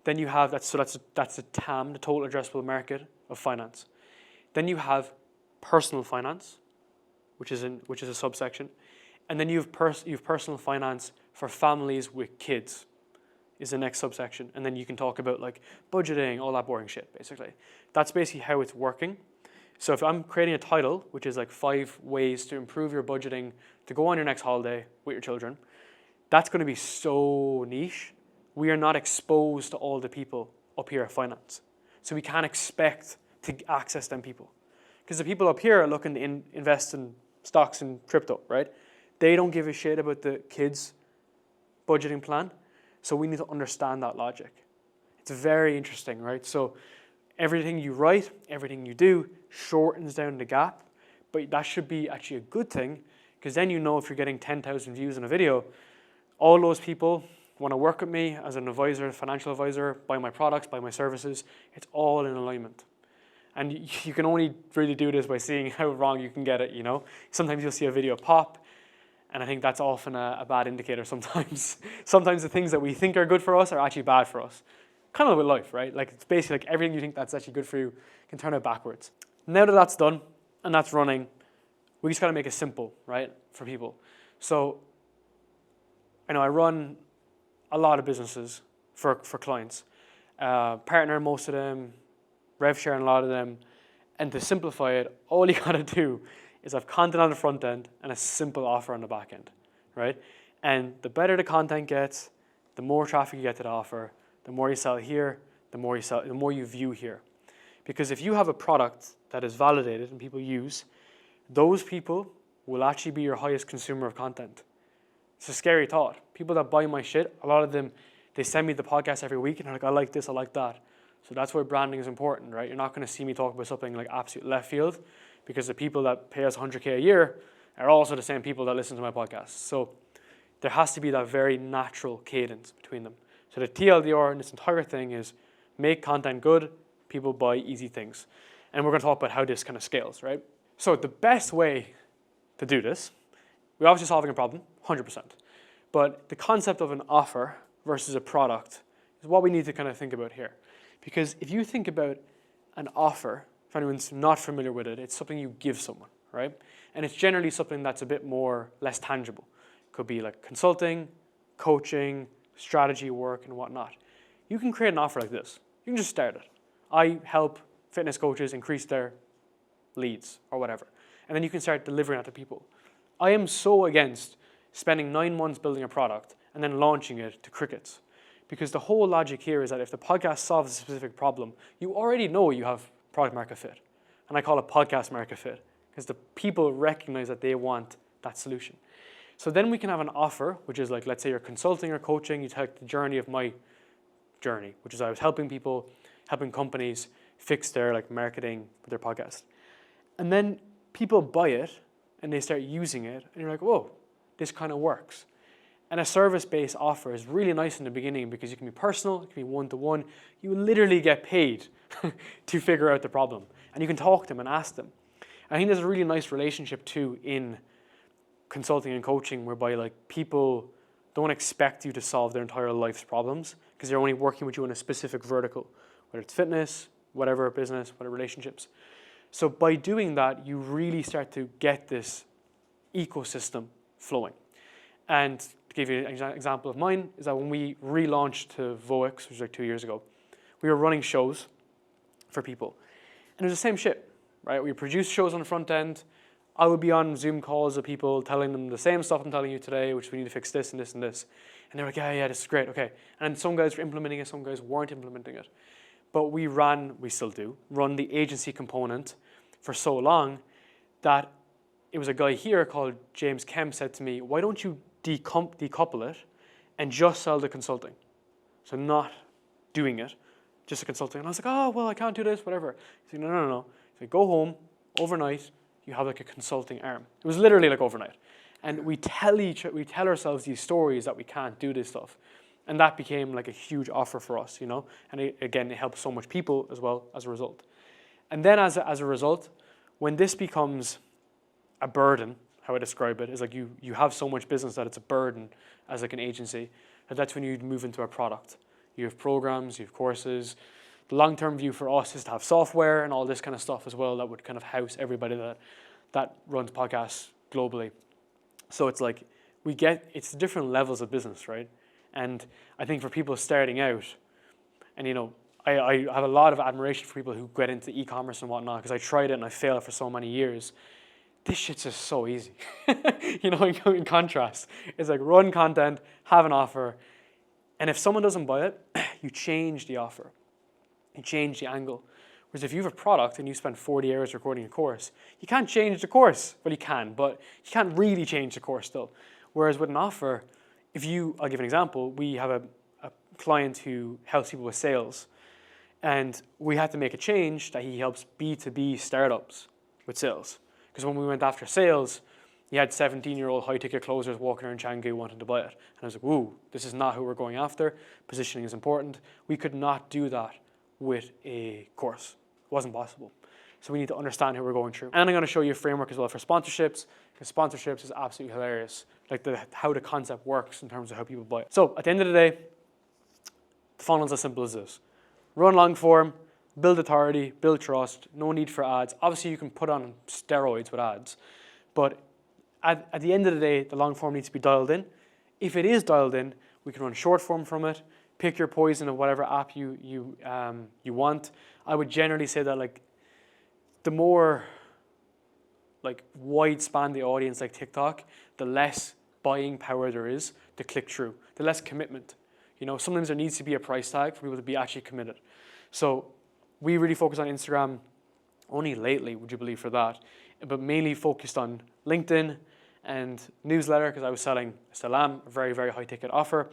Then you have, that's the TAM, the total addressable market of finance. Then you have personal finance, which is a subsection. And then you have personal finance for families with kids is the next subsection. And then you can talk about like budgeting, all that boring shit, basically. That's basically how it's working. So if I'm creating a title, which is like 5 ways to improve your budgeting to go on your next holiday with your children, that's going to be so niche. We are not exposed to all the people up here at finance. So we can't expect to access them people. Because the people up here are looking to invest in stocks and crypto, right? They don't give a shit about the kids' budgeting plan. So we need to understand that logic. It's very interesting, right? So everything you write, everything you do shortens down the gap, but that should be actually a good thing, because then you know if you're getting 10,000 views in a video, all those people want to work with me as an advisor, financial advisor, buy my products, buy my services. It's all in alignment. And you can only really do this by seeing how wrong you can get it, you know? Sometimes you'll see a video pop, and I think that's often a bad indicator sometimes. Sometimes the things that we think are good for us are actually bad for us. Kind of with life, right? Like it's basically like everything you think that's actually good for you can turn out backwards. Now that that's done and that's running, we just got to make it simple, right, for people. So I know I run a lot of businesses for clients, partner most of them, rev share in a lot of them, and to simplify it, all you got to do is have content on the front end and a simple offer on the back end, right? And the better the content gets, the more traffic you get to the offer, the more you sell here, the more you view here. Because if you have a product that is validated and people use, those people will actually be your highest consumer of content. It's a scary thought. People that buy my shit, a lot of them, they send me the podcast every week and they're like, I like this, I like that. So that's why branding is important, right? You're not going to see me talk about something like absolute left field, because the people that pay us 100K a year are also the same people that listen to my podcast. So there has to be that very natural cadence between them. So the TLDR in this entire thing is make content good, people buy easy things. And we're going to talk about how this kind of scales, right? So the best way to do this, we're obviously solving a problem, 100%. But the concept of an offer versus a product is what we need to kind of think about here. Because if you think about an offer, if anyone's not familiar with it, it's something you give someone, right? And it's generally something that's a bit more less tangible. It could be like consulting, coaching, strategy work, and whatnot. You can create an offer like this. You can just start it. I help fitness coaches increase their leads or whatever. And then you can start delivering that to people. I am so against spending 9 months building a product and then launching it to crickets. Because the whole logic here is that if the podcast solves a specific problem, you already know you have product market fit. And I call it podcast market fit, because the people recognize that they want that solution. So then we can have an offer, which is like, let's say you're consulting or coaching, you take the journey of my journey, which is I was helping people, helping companies fix their like marketing with their podcast. And then people buy it and they start using it and you're like, whoa, this kind of works. And a service-based offer is really nice in the beginning because you can be personal, it can be one-to-one. You literally get paid to figure out the problem. And you can talk to them and ask them. I think there's a really nice relationship too in consulting and coaching whereby like people don't expect you to solve their entire life's problems because they're only working with you in a specific vertical, whether it's fitness, whatever business, whatever relationships. So by doing that, you really start to get this ecosystem flowing. And to give you an example of mine, is that when we relaunched to Voix, which was like 2 years ago, we were running shows for people. And it was the same shit, right? We produced shows on the front end. I would be on Zoom calls with people telling them the same stuff I'm telling you today, which we need to fix this and this and this. And they're like, yeah, this is great, okay. And some guys were implementing it, some guys weren't implementing it. But we still do, run the agency component for so long that it was a guy here called James Kemp said to me, why don't you decouple it and just sell the consulting? So not doing it, just a consulting. And I was like, oh, well, I can't do this, whatever. He's like, no. He's like, go home, overnight, you have like a consulting arm. It was literally like overnight. And we tell ourselves these stories that we can't do this stuff. And that became like a huge offer for us, you know? And it helps so much people as well as a result. And then as a result, when this becomes a burden, how I describe it, is like you have so much business that it's a burden as like an agency, and that's when you move into a product. You have programs, you have courses. The long-term view for us is to have software and all this kind of stuff as well that would kind of house everybody that runs podcasts globally. So it's like it's different levels of business, right? And I think for people starting out, and you know, I have a lot of admiration for people who get into e-commerce and whatnot because I tried it and I failed for so many years. This shit's just so easy. You know, in contrast, it's like run content, have an offer, and if someone doesn't buy it, you change the offer. You change the angle. Whereas if you have a product and you spend 40 hours recording a course, you can't change the course. Well, you can, but you can't really change the course still. Whereas with an offer, I'll give an example. We have a client who helps people with sales, and we had to make a change that he helps B2B startups with sales. Because when we went after sales, he had 17-year-old high-ticket closers walking around Canggu wanting to buy it. And I was like, woo, this is not who we're going after. Positioning is important. We could not do that with a course. It wasn't possible. So we need to understand who we're going through. And I'm going to show you a framework as well for sponsorships, because sponsorships is absolutely hilarious. Like how the concept works in terms of how people buy it. So at the end of the day, the funnel is as simple as this. Run long form, build authority, build trust, no need for ads. Obviously you can put on steroids with ads, but at the end of the day, the long form needs to be dialed in. If it is dialed in, we can run short form from it. Pick your poison of whatever app you want. I would generally say that like the more like wide span the audience like TikTok, the less buying power there is to click through, the less commitment. Sometimes there needs to be a price tag for people to be actually committed. So we really focus on Instagram only lately, would you believe, for that, but mainly focused on LinkedIn and newsletter because I still am, a very, very high ticket offer.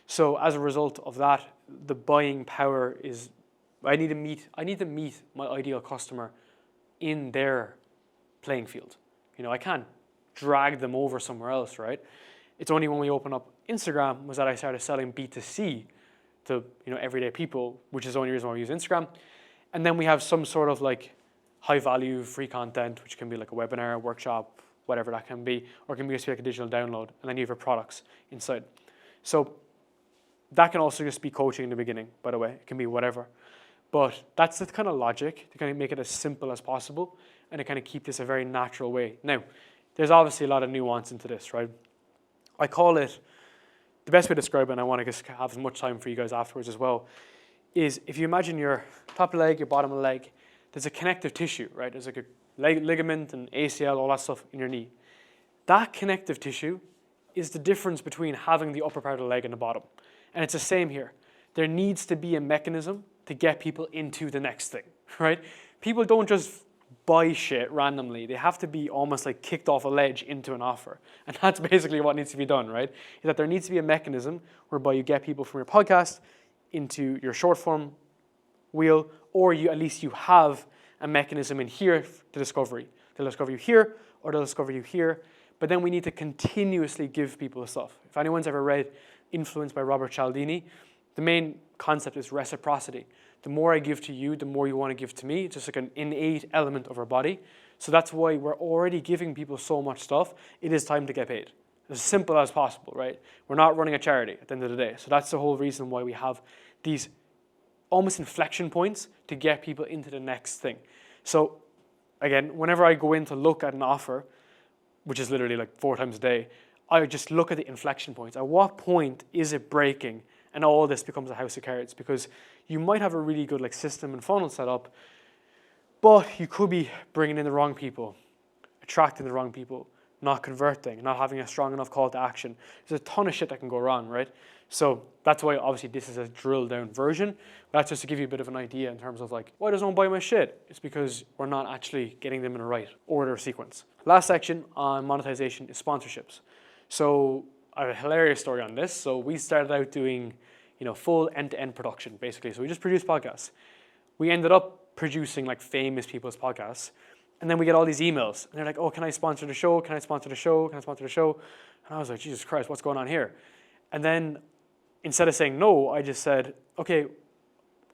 So as a result of that, the buying power is, I need to meet my ideal customer in their playing field. I can't drag them over somewhere else, right? It's only when we open up Instagram was that I started selling B2C to everyday people, which is the only reason why we use Instagram. And then we have some sort of like high value free content, which can be like a webinar, a workshop, whatever that can be, or it can be just like a digital download, and then you have your products inside. So that can also just be coaching in the beginning, by the way. It can be whatever. But that's the kind of logic to kind of make it as simple as possible and to kind of keep this a very natural way. Now, there's obviously a lot of nuance into this, right? I call it, the best way to describe it, and I want to just have as much time for you guys afterwards as well, is if you imagine your top leg, your bottom leg, there's a connective tissue, right? There's like a ligament and ACL, all that stuff in your knee. That connective tissue is the difference between having the upper part of the leg and the bottom. And it's the same here. There needs to be a mechanism to get people into the next thing, right? People don't just buy shit randomly. They have to be almost like kicked off a ledge into an offer. And that's basically what needs to be done, right? Is that there needs to be a mechanism whereby you get people from your podcast into your short form wheel, or at least you have a mechanism in here to discovery. They'll discover you here, or they'll discover you here. But then we need to continuously give people the stuff. If anyone's ever read Influence by Robert Cialdini, the main concept is reciprocity. The more I give to you, the more you want to give to me. It's just like an innate element of our body. So that's why we're already giving people so much stuff. It is time to get paid. As simple as possible, right? We're not running a charity at the end of the day. So that's the whole reason why we have these almost inflection points to get people into the next thing. So again, whenever I go in to look at an offer, which is literally like 4 times a day, I just look at the inflection points. At what point is it breaking and all this becomes a house of cards? Because you might have a really good like system and funnel set up, but you could be bringing in the wrong people, attracting the wrong people, not converting, not having a strong enough call to action. There's a ton of shit that can go wrong, right? So that's why obviously this is a drilled down version. That's just to give you a bit of an idea in terms of like, why does no one buy my shit? It's because we're not actually getting them in the right order or sequence. Last section on monetization is sponsorships. So I have a hilarious story on this. So we started out doing, full end-to-end production, basically. So we just produced podcasts. We ended up producing like famous people's podcasts. And then we get all these emails. And they're like, oh, can I sponsor the show? Can I sponsor the show? Can I sponsor the show? And I was like, Jesus Christ, what's going on here? And then instead of saying no, I just said, okay,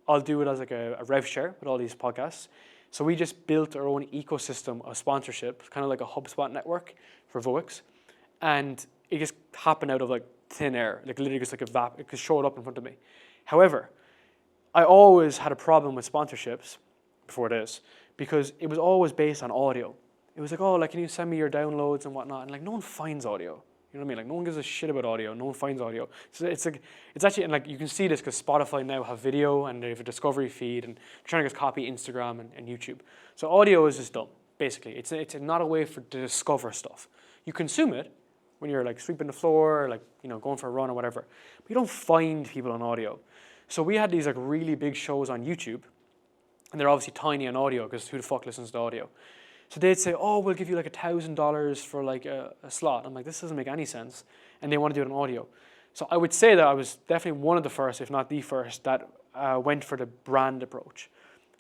I'll do it as like a rev share with all these podcasts. So we just built our own ecosystem of sponsorship, kind of like a HubSpot network for VOICs. And it just happened out of like thin air, like literally just like it just showed up in front of me. However, I always had a problem with sponsorships before this because it was always based on audio. It was like, oh, like, can you send me your downloads and whatnot? And like, no one finds audio. You know what I mean? Like, no one gives a shit about audio. No one finds audio. So it's actually, and like, you can see this because Spotify now have video and they have a discovery feed and they're trying to just copy Instagram and YouTube. So audio is just dumb, basically. It's not a way to discover stuff. You consume it when you're like sweeping the floor, or like, going for a run or whatever. But you don't find people on audio. So we had these like really big shows on YouTube, and they're obviously tiny on audio because who the fuck listens to audio? So they'd say, oh, we'll give you like $1,000 for like a slot. I'm like, this doesn't make any sense. And they want to do it on audio. So I would say that I was definitely one of the first, if not the first, that went for the brand approach.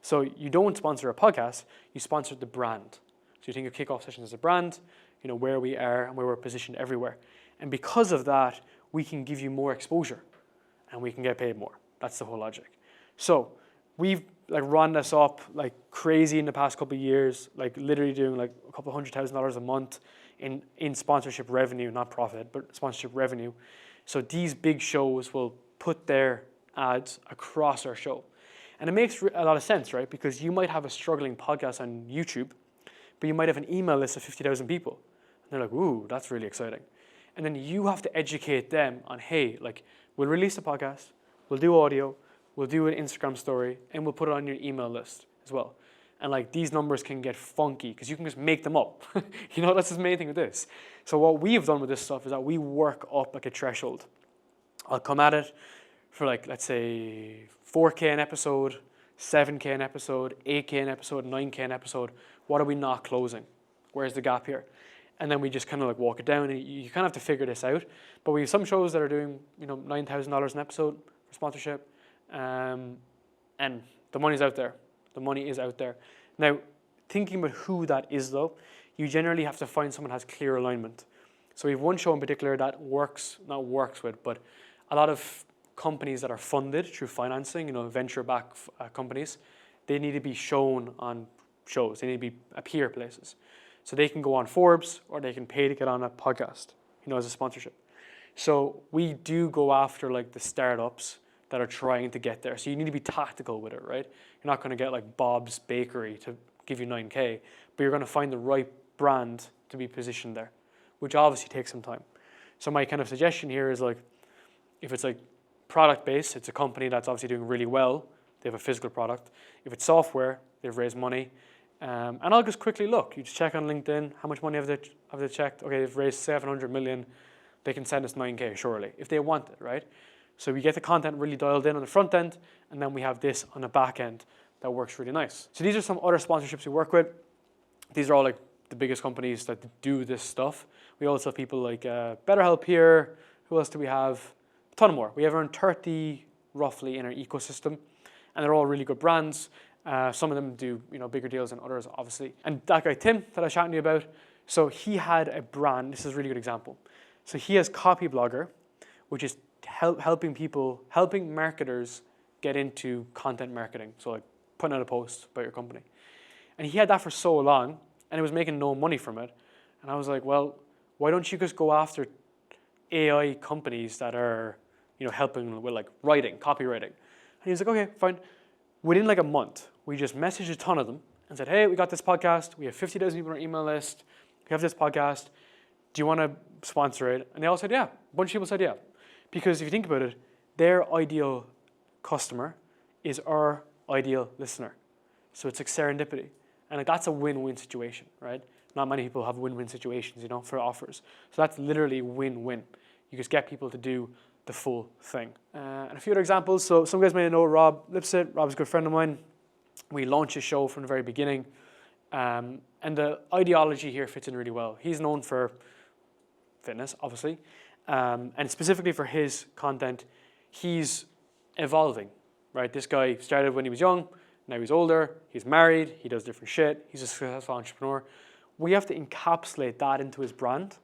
So you don't sponsor a podcast, you sponsor the brand. So you think of Kickoff Sessions as a brand, where we are and where we're positioned everywhere. And because of that, we can give you more exposure and we can get paid more. That's the whole logic. So we've like run this up like crazy in the past couple of years, like literally doing like a couple $100,000 a month in sponsorship revenue, not profit, but sponsorship revenue. So these big shows will put their ads across our show. And it makes a lot of sense, right? Because you might have a struggling podcast on YouTube, but you might have an email list of 50,000 people. And they're like, ooh, that's really exciting. And then you have to educate them on, hey, like, we'll release a podcast, we'll do audio, we'll do an Instagram story, and we'll put it on your email list as well. And like, these numbers can get funky because you can just make them up. That's the main thing with this. So what we've done with this stuff is that we work up like a threshold. I'll come at it for like, let's say 4K an episode, 7K an episode, 8K an episode, 9K an episode. What are we not closing? Where's the gap here? And then we just kind of like walk it down, and you kind of have to figure this out. But we have some shows that are doing, $9,000 an episode for sponsorship, and the money's out there. The money is out there. Now, thinking about who that is though, you generally have to find someone who has clear alignment. So we have one show in particular that not works with, but a lot of companies that are funded through financing, venture-backed companies, they need to be shown on shows. They need to appear places. So they can go on Forbes, or they can pay to get on a podcast, as a sponsorship. So we do go after like the startups that are trying to get there. So you need to be tactical with it, right? You're not going to get like Bob's Bakery to give you 9K, but you're going to find the right brand to be positioned there, which obviously takes some time. So my kind of suggestion here is like, if it's like product-based, it's a company that's obviously doing really well. They have a physical product. If it's software, they've raised money. And I'll just quickly look. You just check on LinkedIn, how much money have they checked? Okay, they've raised 700 million. They can send us 9K, surely, if they want it, right? So we get the content really dialed in on the front end, and then we have this on the back end that works really nice. So these are some other sponsorships we work with. These are all like the biggest companies that do this stuff. We also have people like BetterHelp here. Who else do we have? A ton more. We have around 30 roughly in our ecosystem, and they're all really good brands. Some of them do bigger deals than others, obviously. And that guy Tim that I was chatting to you about, so he had a brand. This is a really good example. So he has Copyblogger, which is helping marketers get into content marketing. So like putting out a post about your company. And he had that for so long, and it was making no money from it. And I was like, well, why don't you just go after AI companies that are helping with like writing, copywriting? And he was like, okay, fine. Within like a month, we just messaged a ton of them and said, hey, we got this podcast. We have 50,000 people on our email list. We have this podcast. Do you want to sponsor it? And they all said, yeah. A bunch of people said, yeah. Because if you think about it, their ideal customer is our ideal listener. So it's like serendipity. And like that's a win-win situation, right? Not many people have win-win situations, for offers. So that's literally win-win. You just get people to do the full thing. And a few other examples. So some guys may know Rob Lipset. Rob's a good friend of mine. We launched a show from the very beginning. And the ideology here fits in really well. He's known for fitness, obviously. And specifically for his content, he's evolving, right? This guy started when he was young. Now he's older. He's married. He does different shit. He's a successful entrepreneur. We have to encapsulate that into his brand,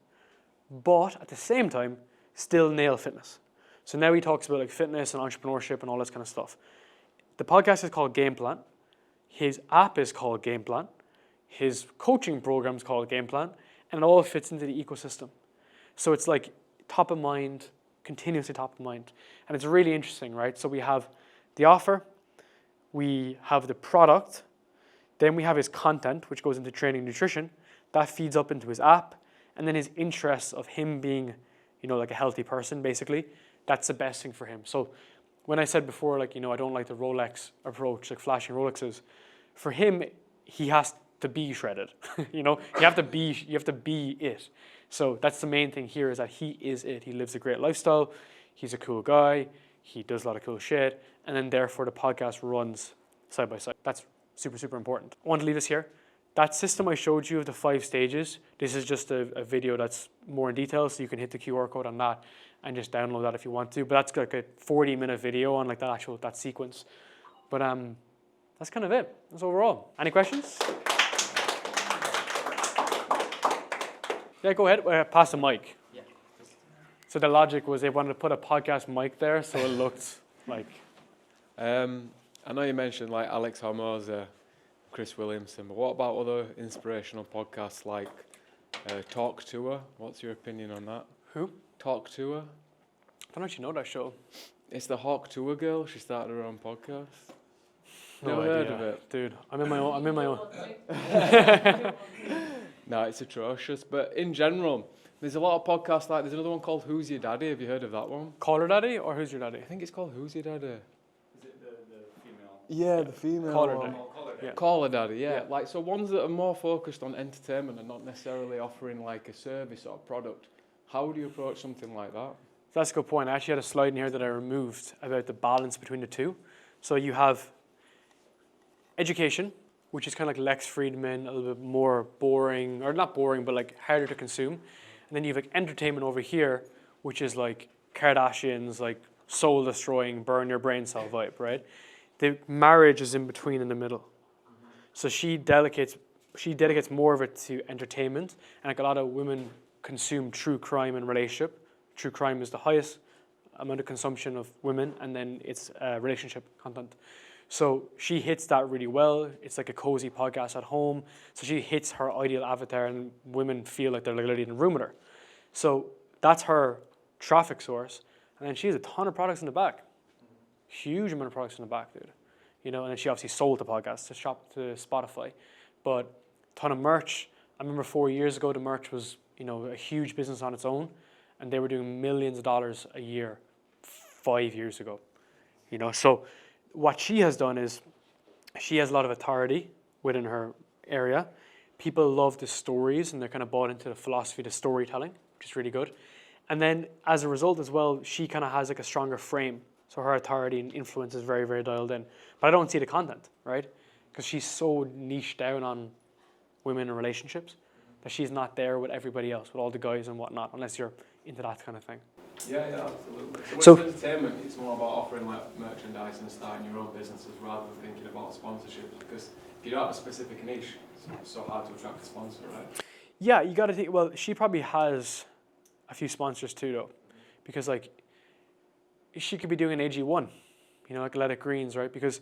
but at the same time, still nail fitness. So now he talks about like fitness and entrepreneurship and all this kind of stuff. The podcast is called Game Plan. His app is called Game Plan. His coaching program is called Game Plan, and it all fits into the ecosystem. So it's like top of mind, continuously top of mind. And it's really interesting, right? So we have the offer, we have the product, then we have his content, which goes into training and nutrition. That feeds up into his app, and then his interests of him being, like a healthy person, basically. That's the best thing for him. So when I said before, like, I don't like the Rolex approach, like flashing Rolexes, for him, he has to be shredded. You have to be it. So that's the main thing here, is that he is it. He lives a great lifestyle. He's a cool guy. He does a lot of cool shit. And then therefore the podcast runs side by side. That's super, super important. I want to leave this here. That system I showed you of the 5 stages, this is just a video that's more in detail, so you can hit the QR code on that and just download that if you want to. But that's like a 40-minute video on like that sequence. But that's kind of it. That's overall. Any questions? Yeah, go ahead. Pass the mic. Yeah. So the logic was they wanted to put a podcast mic there, so it looked like. I know you mentioned like Alex Hormoza, Chris Williamson, but what about other inspirational podcasts like Talk Tour? What's your opinion on that? Who? Talk Tour. I don't actually know that show. It's the Hawk Tour girl. She started her own podcast. No Never idea. heard of it, dude. I'm in my own. No, it's atrocious. But in general, there's a lot of podcasts like. There's another one called Who's Your Daddy? Have you heard of that one? Call Her Daddy or Who's Your Daddy? I think it's called Who's Your Daddy. Is it the female? Yeah, the female. Call Her Daddy. Call Her Daddy. Yeah. Call Her Daddy, yeah. Like, so ones that are more focused on entertainment and not necessarily offering like a service or a product. How do you approach something like that? that's a good point. I actually had a slide in here that I removed about the balance between the two. So you have education, which is kind of like Lex Friedman, a little bit more boring, or not boring, but like harder to consume. And then you have like entertainment over here, which is like Kardashians, like soul destroying, burn your brain cell vibe, right? The marriage is in between in the middle. So she dedicates more of it to entertainment, and like a lot of women consume true crime and relationship. True crime is the highest amount of consumption of women, and then it's relationship content. So she hits that really well. It's like a cozy podcast at home. So she hits her ideal avatar, and women feel like they're literally in a room with her. So that's her traffic source. And then she has a ton of products in the back. Huge amount of products in the back, dude. You know, and then she obviously sold the podcast to Spotify. But a ton of merch. I remember 4 years ago, the merch was, you know, a huge business on its own. And they were doing millions of dollars a year 5 years ago. You know, so what she has done is she has a lot of authority within her area. People love the stories, and they're kind of bought into the philosophy of the storytelling, which is really good. And then as a result as well, she kind of has like a stronger frame. So her authority and influence is very, very dialed in. But I don't see the content, right? Because she's so niched down on women and relationships that she's not there with everybody else, with all the guys and whatnot, unless you're into that kind of thing. Yeah, absolutely. So with entertainment, it's more about offering like merchandise and starting your own businesses rather than thinking about sponsorships, because if you don't have a specific niche, it's so hard to attract a sponsor, right? Yeah, you got to think, well, she probably has a few sponsors too, though, because like she could be doing an AG1, you know, like Athletic Greens, right? Because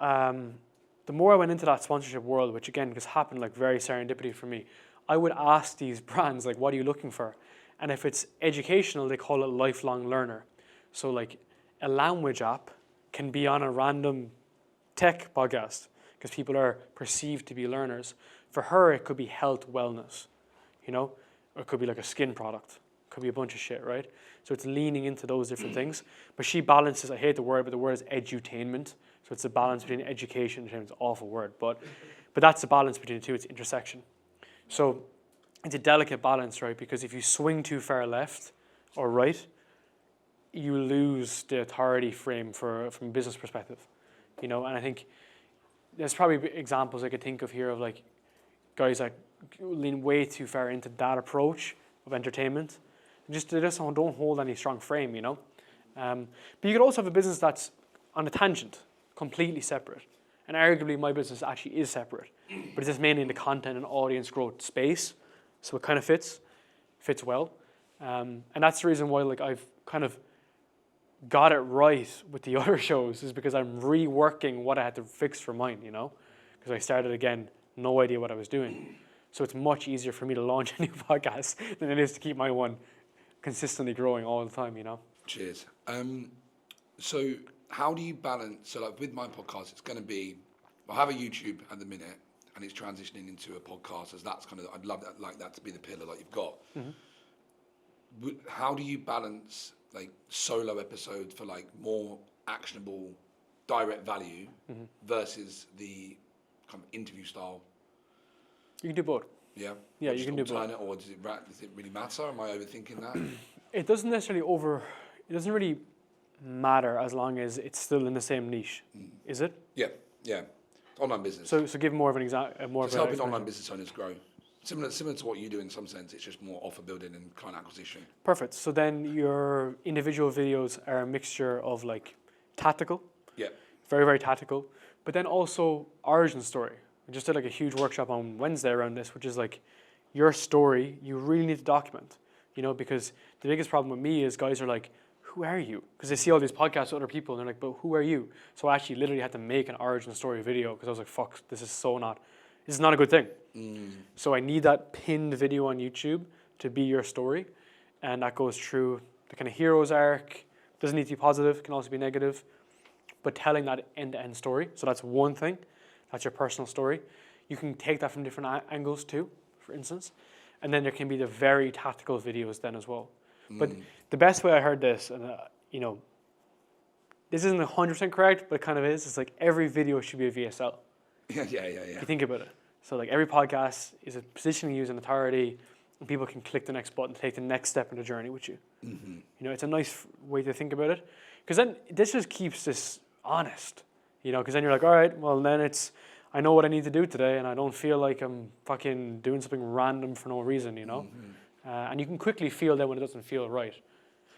the more I went into that sponsorship world, which again has happened like very serendipity for me, I would ask these brands like, what are you looking for? And if it's educational, they call it lifelong learner. So like a language app can be on a random tech podcast because people are perceived to be learners. For her, it could be health, wellness, you know, or it could be like a skin product. It could be a bunch of shit, right? So it's leaning into those different things. But she balances, I hate the word, but the word is edutainment. So it's a balance between education and entertainment. It's an awful word, but that's the balance between the two. It's intersection. So it's a delicate balance, right? Because if you swing too far left or right, you lose the authority frame from a business perspective, you know. And I think there's probably examples I could think of here of like guys that lean way too far into that approach of entertainment. They just don't hold any strong frame, you know. But you could also have a business that's on a tangent, completely separate. And arguably my business actually is separate, but it's just mainly in the content and audience growth space. So it kind of fits well. And that's the reason why like I've kind of got it right with the other shows, is because I'm reworking what I had to fix for mine, you know? Because I started again, no idea what I was doing. So it's much easier for me to launch a new podcast than it is to keep my one consistently growing all the time, you know? Cheers. So how do you balance, so like with my podcast, it's going to be, I have a YouTube at the minute, and it's transitioning into a podcast, as that's kind of, I'd love that, like that to be the pillar like you've got. Mm-hmm. How do you balance like solo episodes for like more actionable, direct value versus the kind of interview style? You can do both. Yeah? Yeah, you can do both. Or does it really matter? Am I overthinking that? It doesn't necessarily it doesn't really matter as long as it's still in the same niche. Is it? Yeah. Online business. So give more of an example. Just helping online business owners grow. Similar to what you do in some sense. It's just more offer building and client acquisition. Perfect. So then your individual videos are a mixture of like tactical. Yeah. Very, very tactical. But then also origin story. We just did like a huge workshop on Wednesday around this, which is like your story, you really need to document, you know, because the biggest problem with me is guys are like, who are you? Because they see all these podcasts with other people and they're like, but who are you? So I actually literally had to make an origin story video because I was like, fuck, this is not a good thing. So I need that pinned video on YouTube to be your story. And that goes through the kind of hero's arc. Doesn't need to be positive, can also be negative. But telling that end-to-end story. So that's one thing. That's your personal story. You can take that from different angles too, for instance. And then there can be the very tactical videos then as well. But the best way I heard this, and you know, this isn't 100% correct, but it kind of is. It's like every video should be a VSL. Yeah. If you think about it. So like every podcast is a positioning, use an authority, and people can click the next button to take the next step in the journey with you. Mm-hmm. You know, it's a nice way to think about it, because then this just keeps this honest. You know, because then you're like, all right, well then I know what I need to do today, and I don't feel like I'm fucking doing something random for no reason. You know, and you can quickly feel that when it doesn't feel right.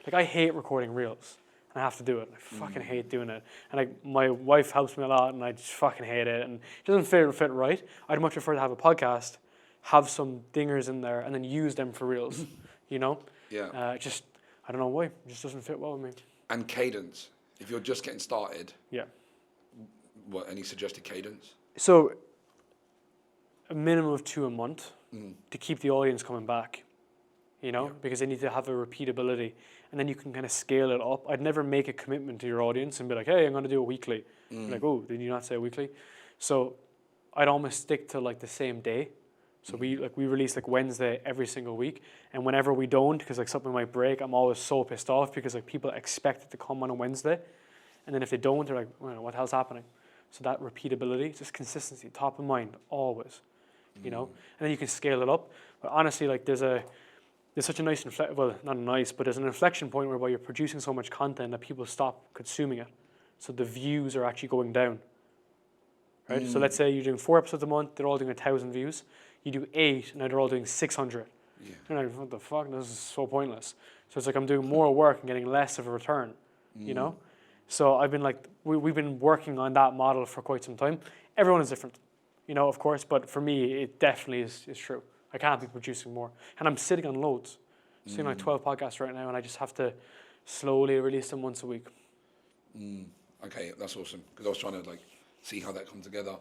Like I hate recording reels. I have to do it. I fucking hate doing it. And like my wife helps me a lot, and I just fucking hate it. And it doesn't fit right. I'd much prefer to have a podcast, have some dingers in there, and then use them for reels. You know? Yeah. I don't know why. It just doesn't fit well with me. And cadence. If you're just getting started, Yeah. what, any suggested cadence? So a minimum of 2 a month to keep the audience coming back. You know, because they need to have a repeatability, and then you can kind of scale it up. I'd never make a commitment to your audience and be like, hey, I'm going to do it weekly. Like, oh, did you not say weekly? So I'd almost stick to like the same day. So we release like Wednesday every single week, and whenever we don't, because like something might break, I'm always so pissed off because like people expect it to come on a Wednesday, and then if they don't, they're like, well, what the hell's happening? So that repeatability, just consistency, top of mind, always. You know, and then you can scale it up. But honestly, like there's such a nice not nice, but there's an inflection point whereby you're producing so much content that people stop consuming it. So the views are actually going down. Right? So let's say you're doing 4 episodes a month, they're all doing 1,000 views. You do 8, and now they're all doing 600. Yeah. You're like, what the fuck? This is so pointless. So it's like I'm doing more work and getting less of a return. You know? So I've been like, we've been working on that model for quite some time. Everyone is different, you know, of course, but for me, it definitely is true. I can't be producing more. And I'm sitting on loads. I'm sitting on like 12 podcasts right now, and I just have to slowly release them once a week. Okay, that's awesome. Because I was trying to like see how that comes together.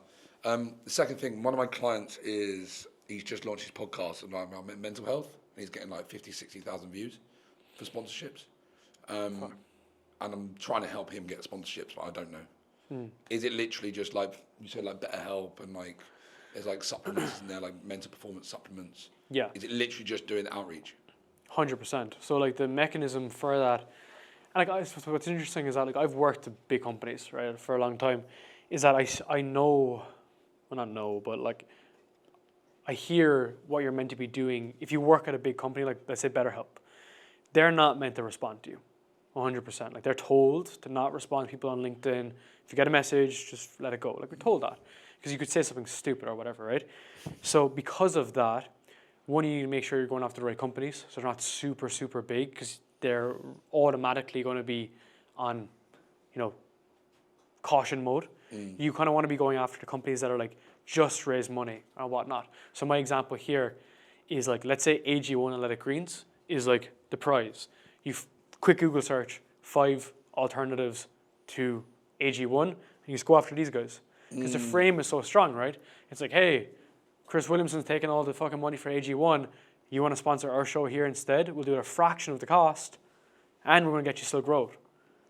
The second thing, one of my clients he's just launched his podcast about mental health, and he's getting like 50, 60,000 views for sponsorships. And I'm trying to help him get sponsorships, but I don't know. Is it literally just like, you said like BetterHelp and like, there's like supplements in there, like mental performance supplements. Yeah. Is it literally just doing outreach? 100%. So like the mechanism for that, and like what's interesting is that like I've worked at big companies, right, for a long time, is that I know, well not know, but like I hear what you're meant to be doing. If you work at a big company, like let's say BetterHelp, they're not meant to respond to you, 100%. Like they're told to not respond to people on LinkedIn. If you get a message, just let it go. Like we're told that. Because you could say something stupid or whatever, right? So because of that, one, you need to make sure you're going after the right companies, so they're not super, super big, because they're automatically going to be on, you know, caution mode. You kind of want to be going after the companies that are like just raise money or whatnot. So my example here is like, let's say AG1 Athletic Greens is like the prize. You quick Google search 5 alternatives to AG1, and you just go after these guys. Because the frame is so strong, right? It's like, hey, Chris Williamson's taking all the fucking money for AG1. You want to sponsor our show here instead? We'll do it a fraction of the cost, and we're going to get you still growth.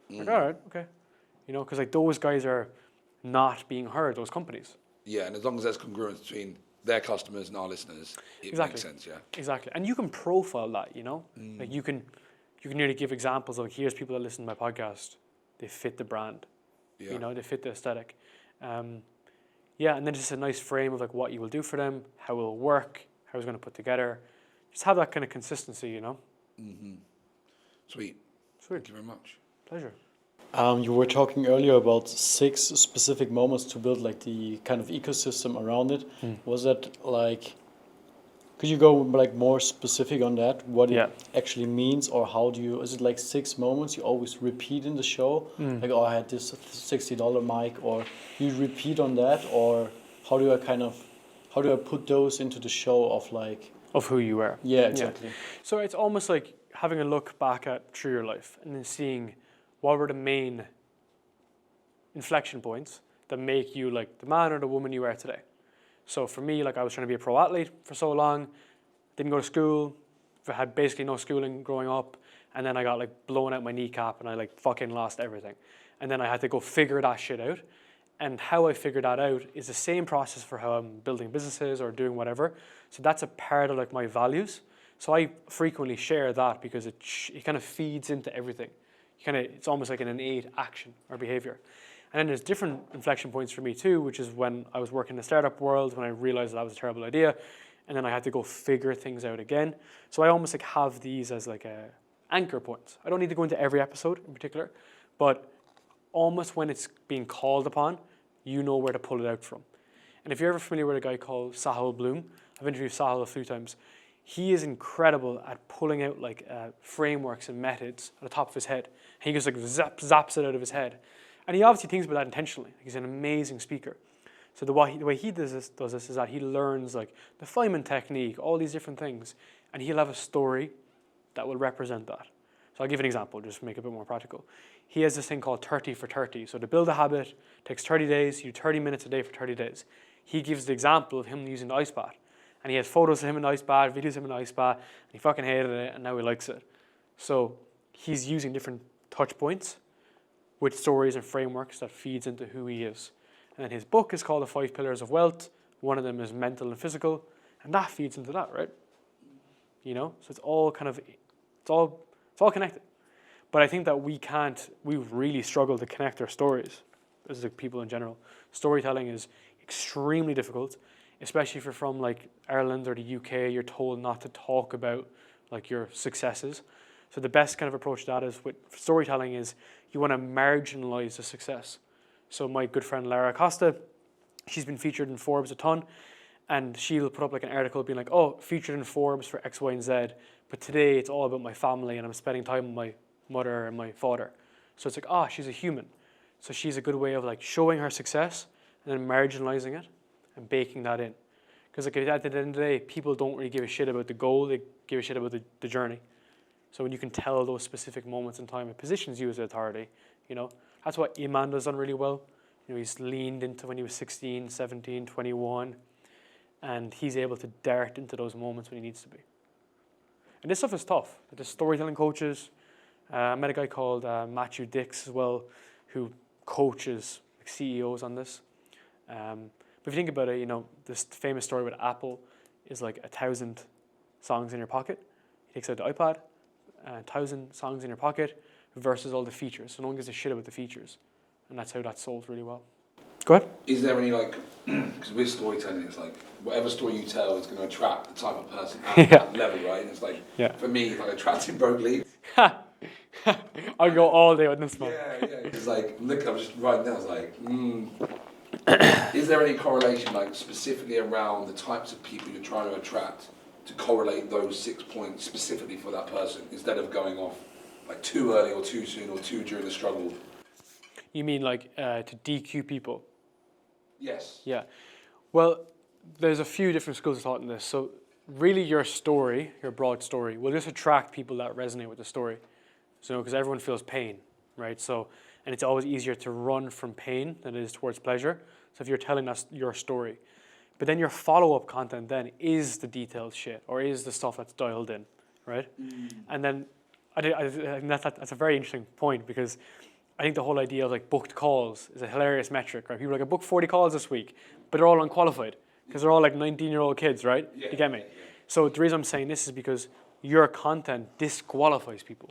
Like, all right, okay. You know, because like those guys are not being heard, those companies. Yeah, and as long as there's congruence between their customers and our listeners, it makes sense, yeah. Exactly. And you can profile that, you know? Like you can nearly give examples of, like, here's people that listen to my podcast. They fit the brand. Yeah. You know, they fit the aesthetic. Yeah, and then just a nice frame of like what you will do for them, how it will work, how it's going to put together. Just have that kind of consistency, you know? Sweet. Thank you very much. Pleasure. You were talking earlier about 6 specific moments to build like the kind of ecosystem around it. Was that like, could you go like more specific on that? What it actually means, or how do you, is it like 6 moments you always repeat in the show? Like, oh, I had this $60 mic, or you repeat on that, or how do I put those into the show of like, Of who you are. yeah, exactly. So it's almost like having a look back at through your life and then seeing what were the main inflection points that make you like the man or the woman you are today. So for me, like I was trying to be a pro athlete for so long, didn't go to school, had basically no schooling growing up, and then I got like blown out my kneecap and I like fucking lost everything. And then I had to go figure that shit out. And how I figured that out is the same process for how I'm building businesses or doing whatever. So that's a part of like my values. So I frequently share that because it kind of feeds into everything. It's almost like an innate action or behavior. And then there's different inflection points for me too, which is when I was working in the startup world, when I realized that was a terrible idea. and then I had to go figure things out again. So I almost like have these as like a anchor points. I don't need to go into every episode in particular, but almost when it's being called upon, you know where to pull it out from. And if you're ever familiar with a guy called Sahil Bloom, I've interviewed Sahil a few times. He is incredible at pulling out like frameworks and methods at the top of his head. He just like zaps it out of his head. And he obviously thinks about that intentionally. He's an amazing speaker. So the way he does this is that he learns like the Feynman technique, all these different things, and he'll have a story that will represent that. So I'll give an example, just to make it a bit more practical. He has this thing called 30 for 30. So to build a habit, takes 30 days, you do 30 minutes a day for 30 days. He gives the example of him using the ice bath. And he has photos of him in the ice bath, videos of him in the ice bath, and he fucking hated it, and now he likes it. So he's using different touch points with stories and frameworks that feeds into who he is. And then his book is called The 5 Pillars of Wealth. One of them is mental and physical, and that feeds into that, right? You know, so it's all kind of, it's all connected. But I think that we really struggle to connect our stories as like people in general. Storytelling is extremely difficult, especially if you're from like Ireland or the UK. You're told not to talk about like your successes. So the best kind of approach to that is with storytelling is you want to marginalize the success. So my good friend Lara Costa, she's been featured in Forbes a ton, and she'll put up like an article being like, oh, featured in Forbes for X, Y, and Z, but today it's all about my family and I'm spending time with my mother and my father. So it's like, she's a human. So she's a good way of like showing her success and then marginalizing it and baking that in. Because like at the end of the day, people don't really give a shit about the goal, they give a shit about the journey. So when you can tell those specific moments in time, it positions you as authority, you know. That's what Imanda's done really well. You know, he's leaned into when he was 16, 17, 21, and he's able to dart into those moments when he needs to be. And this stuff is tough. The storytelling coaches, I met a guy called Matthew Dix as well, who coaches like CEOs on this. But if you think about it, you know, this famous story with Apple is like 1,000 songs in your pocket. He takes out the iPad, 1,000 songs in your pocket versus all the features. So no one gives a shit about the features. And that's how that's sold really well. Go ahead. Is there any like, because with storytelling, it's like whatever story you tell is going to attract the type of person at that level, right? And it's like, for me, if I attracted broke leads. I'll go all day on this one. Yeah. It's like, look, I'm just writing down, it's like, is there any correlation, like specifically around the types of people you're trying to attract to correlate those 6 points specifically for that person instead of going off like too early or too soon or too during the struggle? You mean like to DQ people? Yes. Yeah. Well, there's a few different schools of thought in this. So really your story, your broad story, will just attract people that resonate with the story. So because everyone feels pain, right? So, and it's always easier to run from pain than it is towards pleasure. So if you're telling us your story, but then your follow-up content then is the detailed shit or is the stuff that's dialed in, right? And then I think that's a very interesting point because I think the whole idea of like booked calls is a hilarious metric, right? People are like, I booked 40 calls this week, but they're all unqualified because they're all like 19-year-old kids, right? Yeah, you get me? yeah. So the reason I'm saying this is because your content disqualifies people.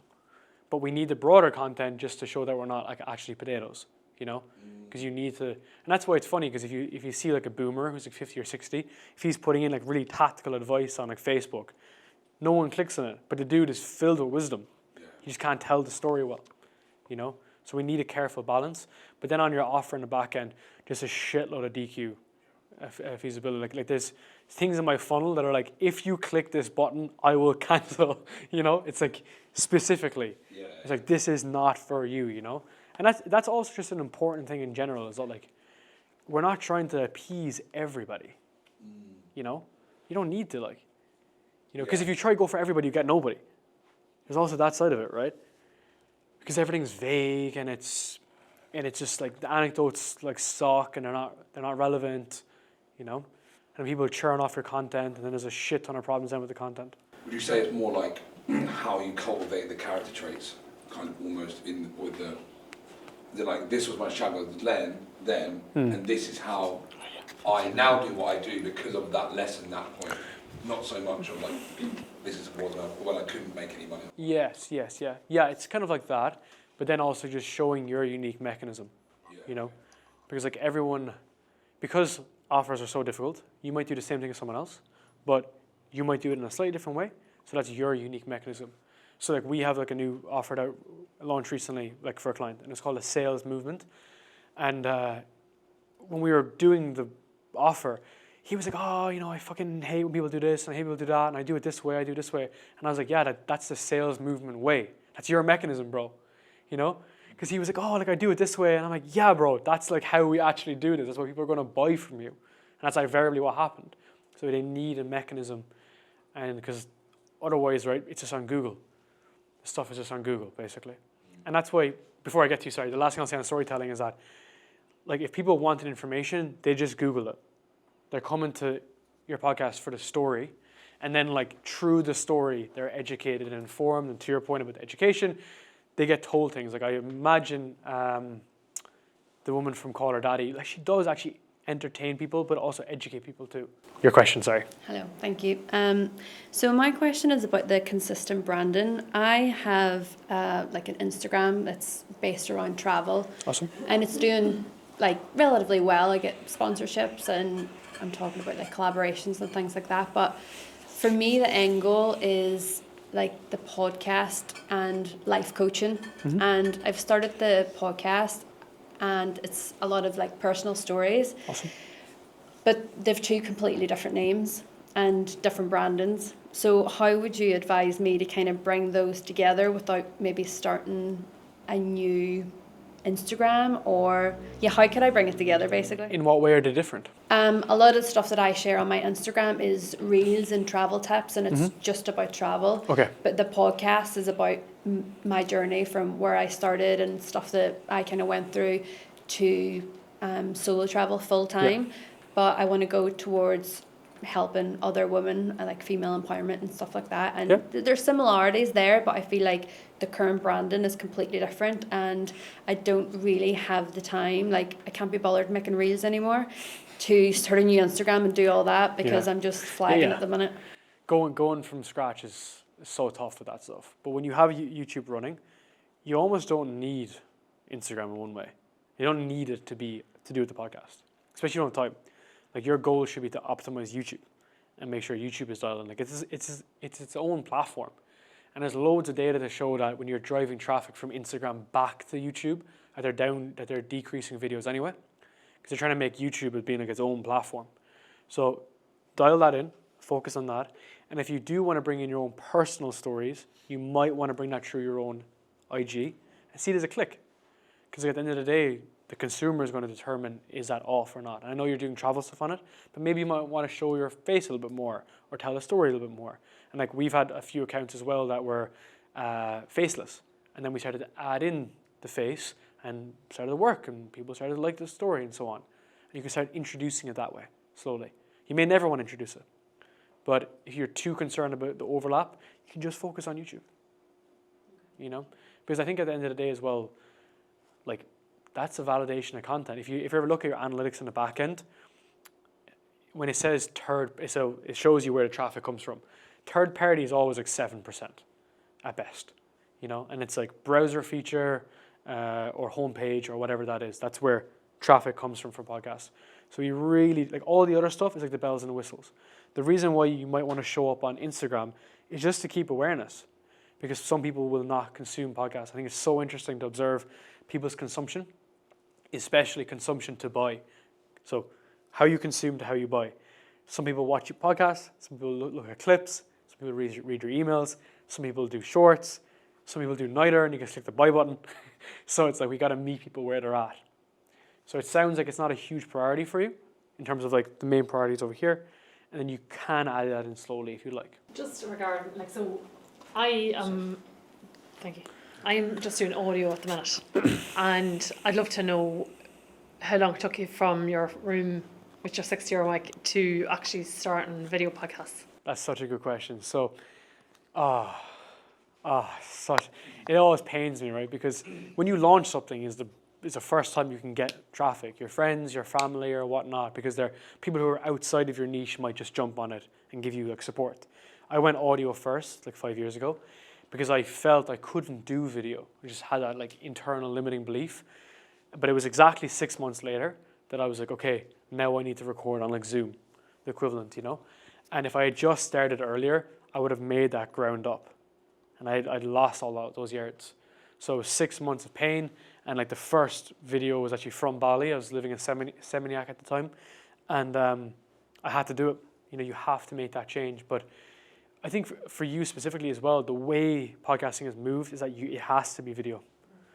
But we need the broader content just to show that we're not like actually potatoes, you know? Because you need to, and that's why it's funny because if you see like a boomer who's like 50 or 60, if he's putting in like really tactical advice on like Facebook, no one clicks on it. But the dude is filled with wisdom. Yeah. You just can't tell the story well, you know? So we need a careful balance. But then on your offer in the back end, just a shitload of DQ feasibility. Like there's things in my funnel that are like, if you click this button, I will cancel. You know, it's like specifically. Yeah. It's like this is not for you. You know, and that's also just an important thing in general. Is that like we're not trying to appease everybody. You know, you don't need to like, you know, because if you try to go for everybody, you get nobody. There's also that side of it, right? Because everything's vague and it's just like the anecdotes like suck and they're not relevant, you know, and people churn off your content and then there's a shit ton of problems then with the content. Would you say it's more like how you cultivate the character traits, kind of almost with the like this was my struggle then, and this is how I now do what I do because of that lesson, that point. Not so much of like this is when I couldn't make any money. Yes, yeah. It's kind of like that, but then also just showing your unique mechanism, you know, because like everyone, because offers are so difficult, you might do the same thing as someone else, but you might do it in a slightly different way. So that's your unique mechanism. So like we have like a new offer that launched recently, like for a client, and it's called a sales movement. And when we were doing the offer, he was like, oh, you know, I fucking hate when people do this and I hate people do that, and I do it this way, I do it this way. And I was like, yeah, that's the sales movement way. That's your mechanism, bro. You know? Because he was like, oh, like I do it this way. And I'm like, yeah, bro, that's like how we actually do this. That's what people are going to buy from you. And that's like invariably what happened. So they need a mechanism. And because otherwise, right, it's just on Google. The stuff is just on Google, basically. And that's why, before I get to you, sorry, the last thing I'll say on storytelling is that, like, if people wanted information, they just Google it. They're coming to your podcast for the story. And then, like, through the story, they're educated and informed. And to your point about the education, they get told things. Like, I imagine the woman from Call Her Daddy, like, she does actually entertain people, but also educate people too. Your question, sorry. Hello, thank you. So my question is about the consistent branding. I have like an Instagram that's based around travel. Awesome. And it's doing like relatively well. I get sponsorships and I'm talking about like collaborations and things like that. But for me, the end goal is like the podcast and life coaching. Mm-hmm. And I've started the podcast and it's a lot of like personal stories. Awesome. But they've two completely different names and different brandings. So how would you advise me to kind of bring those together without maybe starting a new Instagram? Or yeah, how could I bring it together basically? In what way are they different? A lot of the stuff that I share on my Instagram is reels and travel tips, and it's just about travel. Okay. But the podcast is about my journey from where I started and stuff that I kind of went through to solo travel full time. Yeah. But I want to go towards helping other women, like female empowerment and stuff like that. And Yeah. there's similarities there, but I feel like the current branding is completely different, and I don't really have the time. Like, I can't be bothered making reels anymore to start a new Instagram and do all that because Yeah. I'm just flagging Yeah. at the minute. Going from scratch is so tough with that stuff. But when you have YouTube running, you almost don't need Instagram in one way. You don't need it to do with the podcast, especially on time. Like, your goal should be to optimize YouTube and make sure YouTube is dialed in. Like, it's its own platform. And there's loads of data to show that when you're driving traffic from Instagram back to YouTube, that they're decreasing videos anyway, because they're trying to make YouTube as being like its own platform. So dial that in, focus on that. And if you do want to bring in your own personal stories, you might want to bring that through your own IG and see it as a click. Because at the end of the day, the consumer is going to determine, is that off or not? And I know you're doing travel stuff on it, but maybe you might want to show your face a little bit more or tell a story a little bit more. And like, we've had a few accounts as well that were faceless. And then we started to add in the face and started to work, and people started to like the story and so on. And you can start introducing it that way, slowly. You may never want to introduce it. But if you're too concerned about the overlap, you can just focus on YouTube. You know? Because I think at the end of the day as well, like, that's a validation of content. If you ever look at your analytics in the back end, when it says so it shows you where the traffic comes from. Third party is always like 7% at best, you know, and it's like browser feature or homepage or whatever that is. That's where traffic comes from for podcasts. So you really, like, all the other stuff is like the bells and the whistles. The reason why you might want to show up on Instagram is just to keep awareness, because some people will not consume podcasts. I think it's so interesting to observe people's consumption, especially consumption to buy. So how you consume to how you buy. Some people watch your podcasts, some people look at clips, some people read your emails, some people do shorts, some people do neither, and you can click the buy button. So it's like, we got to meet people where they're at. So it sounds like it's not a huge priority for you in terms of like the main priorities over here, and then you can add that in slowly if you like. Just regarding, like, so I am, thank you, I am just doing audio at the minute, and I'd love to know how long it took you from your room with your 60-euro mic to actually starting video podcasts. That's such a good question. So, it always pains me, right? Because when you launch something, it's the first time you can get traffic. Your friends, your family, or whatnot, because they're people who are outside of your niche might just jump on it and give you like support. I went audio first, like 5 years ago, because I felt I couldn't do video. I just had that like internal limiting belief. But it was exactly 6 months later that I was like, okay, now I need to record on like Zoom, the equivalent, you know? And if I had just started earlier, I would have made that ground up. And I'd lost all those yards. So 6 months of pain. And like the first video was actually from Bali. I was living in Seminyak at the time. And I had to do it. You know, you have to make that change. But I think for you specifically as well, the way podcasting has moved is that it has to be video.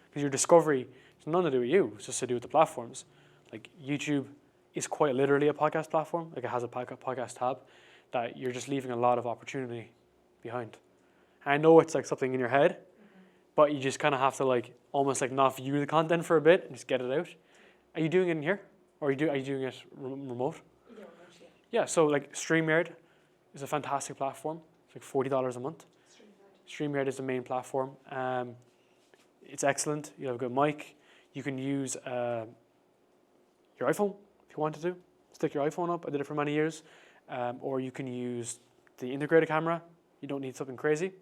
Because your discovery has nothing to do with you. It's just to do with the platforms. Like YouTube is quite literally a podcast platform. Like it has a podcast tab that you're just leaving a lot of opportunity behind. And I know it's like something in your head, but you just kind of have to like almost like not view the content for a bit and just get it out. Are you doing it in here? Or are you doing it remote? Yeah, Yeah, so like StreamYard is a fantastic platform. It's like $40 a month. StreamYard is the main platform. It's excellent. You have a good mic. You can use your iPhone if you wanted to. Stick your iPhone up. I did it for many years. Or you can use the integrated camera. You don't need something crazy.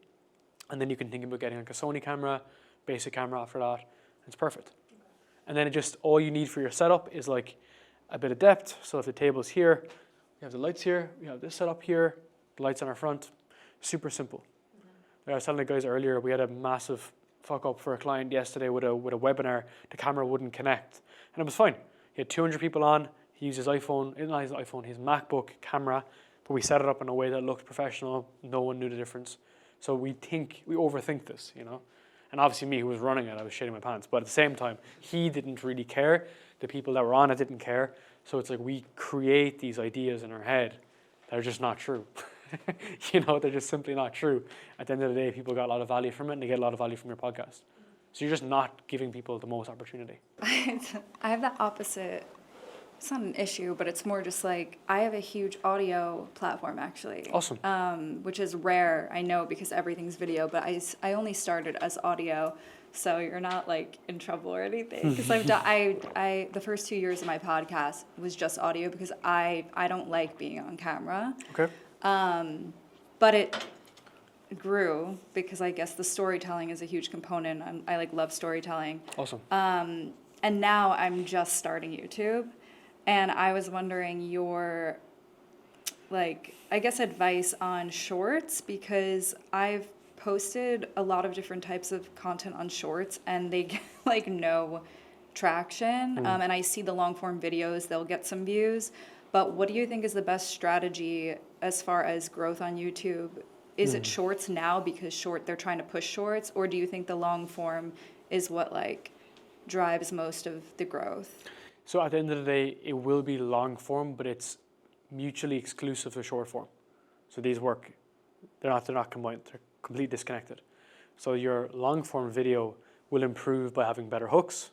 And then you can think about getting like a Sony camera, basic camera after that. It's perfect. And then all you need for your setup is like a bit of depth. So if the table's here, we have the lights here, we have this setup here, the lights on our front. Super simple. Like I was telling the guys earlier, we had a massive fuck up for a client yesterday with a webinar. The camera wouldn't connect. And it was fine. He had 200 people on. He used his iPhone, not his iPhone, his MacBook camera. But we set it up in a way that looked professional. No one knew the difference. So we overthink this, you know. And obviously me, who was running it, I was shitting my pants. But at the same time, he didn't really care. The people that were on it didn't care. So it's like we create these ideas in our head that are just not true. You know, they're just simply not true. At the end of the day, people got a lot of value from it, and they get a lot of value from your podcast. So you're just not giving people the most opportunity. I have the opposite. It's not an issue, but it's more just like I have a huge audio platform actually. Awesome. Which is rare, I know, because everything's video. But I only started as audio, so you're not like in trouble or anything. Because the first 2 years of my podcast was just audio because I don't like being on camera. Okay. But it grew because I guess the storytelling is a huge component. I like love storytelling. Awesome. And now I'm just starting YouTube. And I was wondering your, like, I guess advice on shorts, because I've posted a lot of different types of content on shorts and they get like no traction. And I see the long form videos, they'll get some views. But what do you think is the best strategy as far as growth on YouTube? Is it shorts now because they're trying to push shorts, or do you think the long form is what like drives most of the growth? So at the end of the day, it will be long form, but it's mutually exclusive to short form. So these work, they're not combined, they're completely disconnected. So your long form video will improve by having better hooks,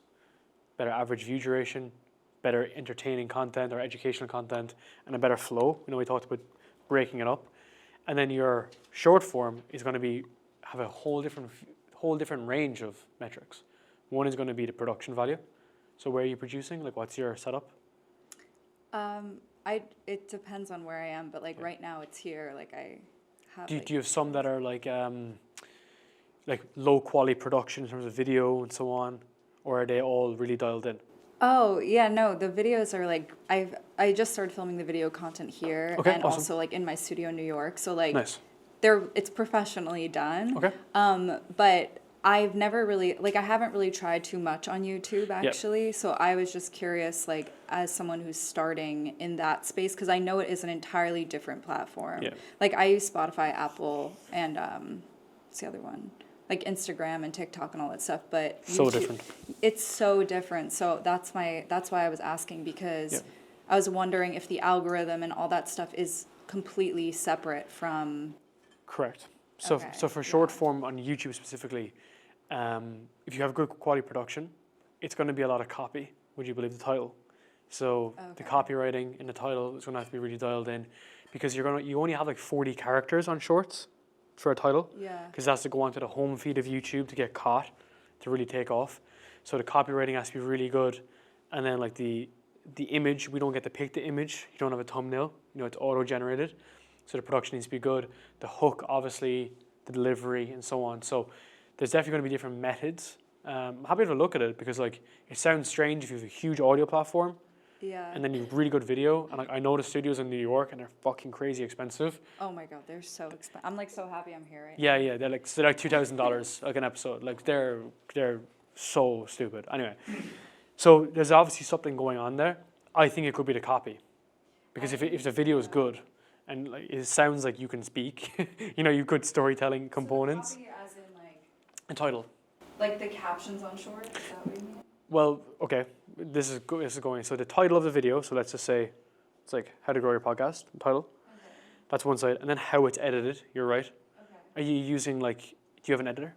better average view duration, better entertaining content or educational content, and a better flow. You know, we talked about breaking it up. And then your short form is going to have a whole different range of metrics. One is going to be the production value. So where are you producing? Like, what's your setup? It depends on where I am, but like right now it's here. Like I have. Do you have some that are like low quality production in terms of video and so on, or are they all really dialed in? Oh yeah, no, the videos are like I just started filming the video content here, Okay, and awesome. also like in my studio in New York. So like Nice. it's professionally done. Okay. But I've never really, like, I haven't really tried too much on YouTube, actually. So I was just curious, like, as someone who's starting in that space, because I know it is an entirely different platform. Yeah. Like, I use Spotify, Apple, and what's the other one? Like, Instagram and TikTok and all that stuff. But So YouTube, different. It's so different. So that's why I was asking, because I was wondering if the algorithm and all that stuff is completely separate from... Correct. So, Okay, so for short form on YouTube specifically, if you have good quality production, it's going to be a lot of copy, would you believe the title? So the copywriting in the title is going to have to be really dialed in, because you only have like 40 characters on shorts for a title, because that's to go onto the home feed of YouTube to get caught, to really take off. So the copywriting has to be really good, and then like the image, we don't get to pick the image. You don't have a thumbnail. You know, it's auto generated. So the production needs to be good. The hook, obviously, the delivery, and so on. So there's definitely going to be different methods. I'm happy to look at it, because like it sounds strange if you have a huge audio platform Yeah. and then you have really good video. And like I know the studios in New York, and they're fucking crazy expensive. Oh my God, they're so expensive. I'm like so happy I'm here right Yeah, yeah, they're like $2,000 like an episode. Like they're so stupid. Anyway, so there's obviously something going on there. I think it could be the copy, because if the video is good, and like it sounds like you can speak, you know, you good storytelling components. So the copy as in A title. like the captions on short. Is that what you mean? Well, okay, this is going. So the title of the video. So let's just say it's like how to grow your podcast. Title. Okay. That's one side, and then how it's edited. You're right. Okay. Are you using like? Do you have an editor?